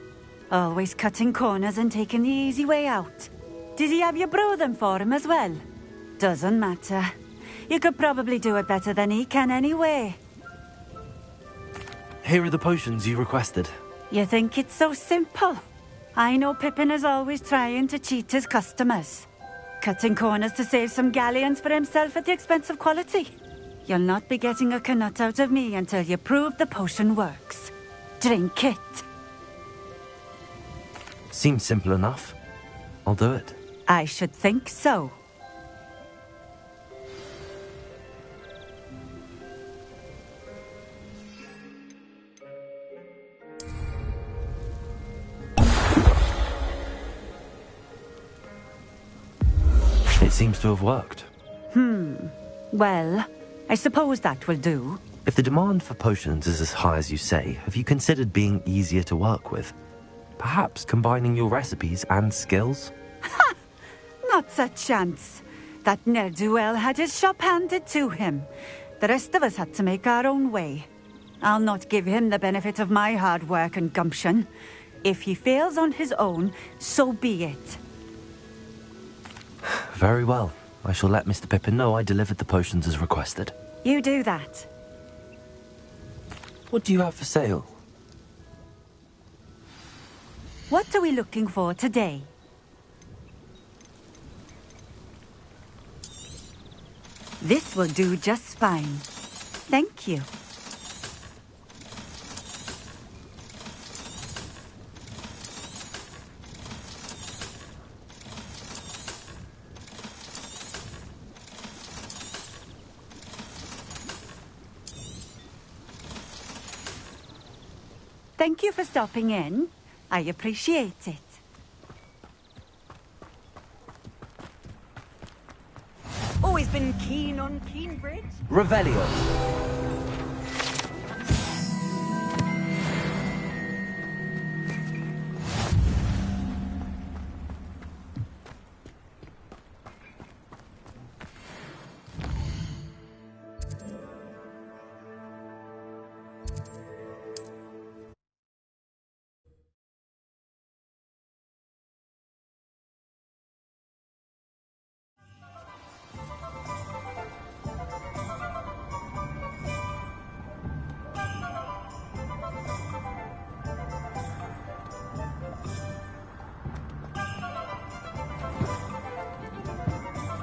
Always cutting corners and taking the easy way out. Did he have you brew them for him as well? Doesn't matter. You could probably do it better than he can anyway. Here are the potions you requested. You think it's so simple? I know Pippin is always trying to cheat his customers. Cutting corners to save some galleons for himself at the expense of quality. You'll not be getting a canut out of me until you prove the potion works. Drink it. Seems simple enough. I'll do it. I should think so. It seems to have worked. Well, I suppose that will do. If the demand for potions is as high as you say, have you considered being easier to work with? Perhaps combining your recipes and skills? Not a chance. That ne'er-do-well had his shop handed to him. The rest of us had to make our own way. I'll not give him the benefit of my hard work and gumption. If he fails on his own, so be it. Very well. I shall let Mr. Pippin know I delivered the potions as requested. You do that. What do you have for sale? What are we looking for today? This will do just fine. Thank you. Thank you for stopping in. I appreciate it. Always been keen on Keenbridge? Revelio.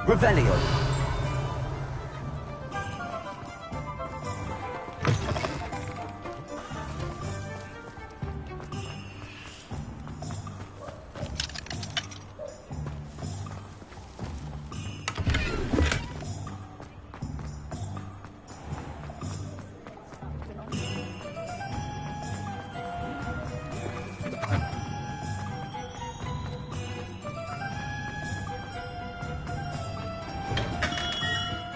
Revelio.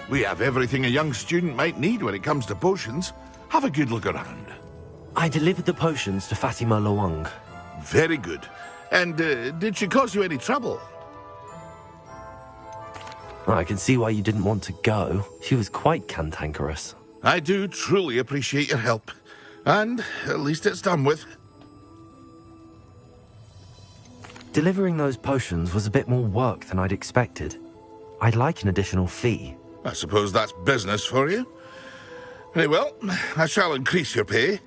We have everything a young student might need when it comes to potions. Have a good look around. I delivered the potions to Fatima Loang. Very good. And did she cause you any trouble? I can see why you didn't want to go. She was quite cantankerous. I do truly appreciate your help. And at least it's done with. Delivering those potions was a bit more work than I'd expected. I'd like an additional fee. I suppose that's business for you. Very well, I shall increase your pay,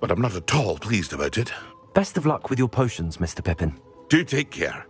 but I'm not at all pleased about it. Best of luck with your potions, Mr. Pippin. Do take care.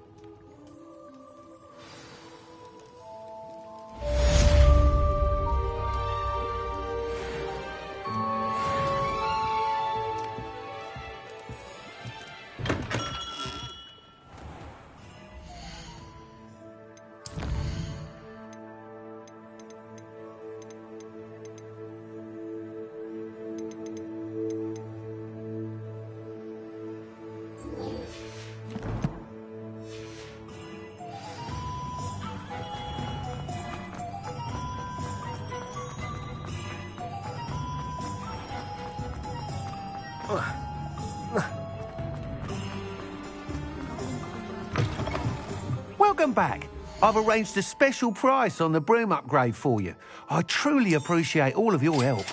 Welcome back. I've arranged a special price on the broom upgrade for you. I truly appreciate all of your help.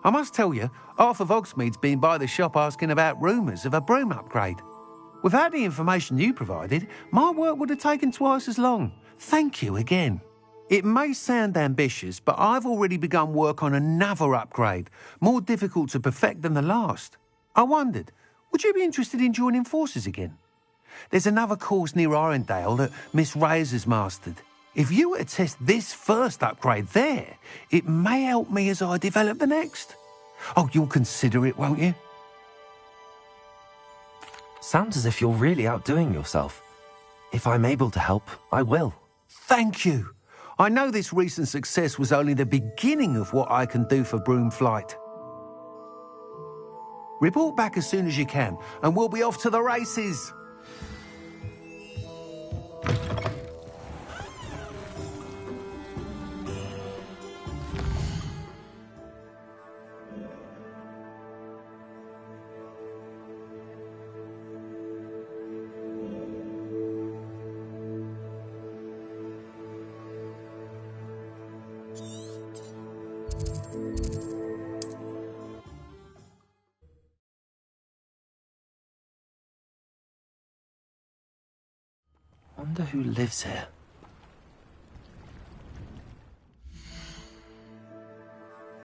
I must tell you, half of Hogsmeade's been by the shop asking about rumours of a broom upgrade. Without the information you provided, my work would have taken twice as long. Thank you again. It may sound ambitious, but I've already begun work on another upgrade, more difficult to perfect than the last. I wondered, would you be interested in joining forces again? There's another course near Irondale that Miss Reyes has mastered. If you were to test this first upgrade there, it may help me as I develop the next. Oh, you'll consider it, won't you? Sounds as if you're really outdoing yourself. If I'm able to help, I will. Thank you. I know this recent success was only the beginning of what I can do for Broomflight. Report back as soon as you can, and we'll be off to the races. Wonder who lives here.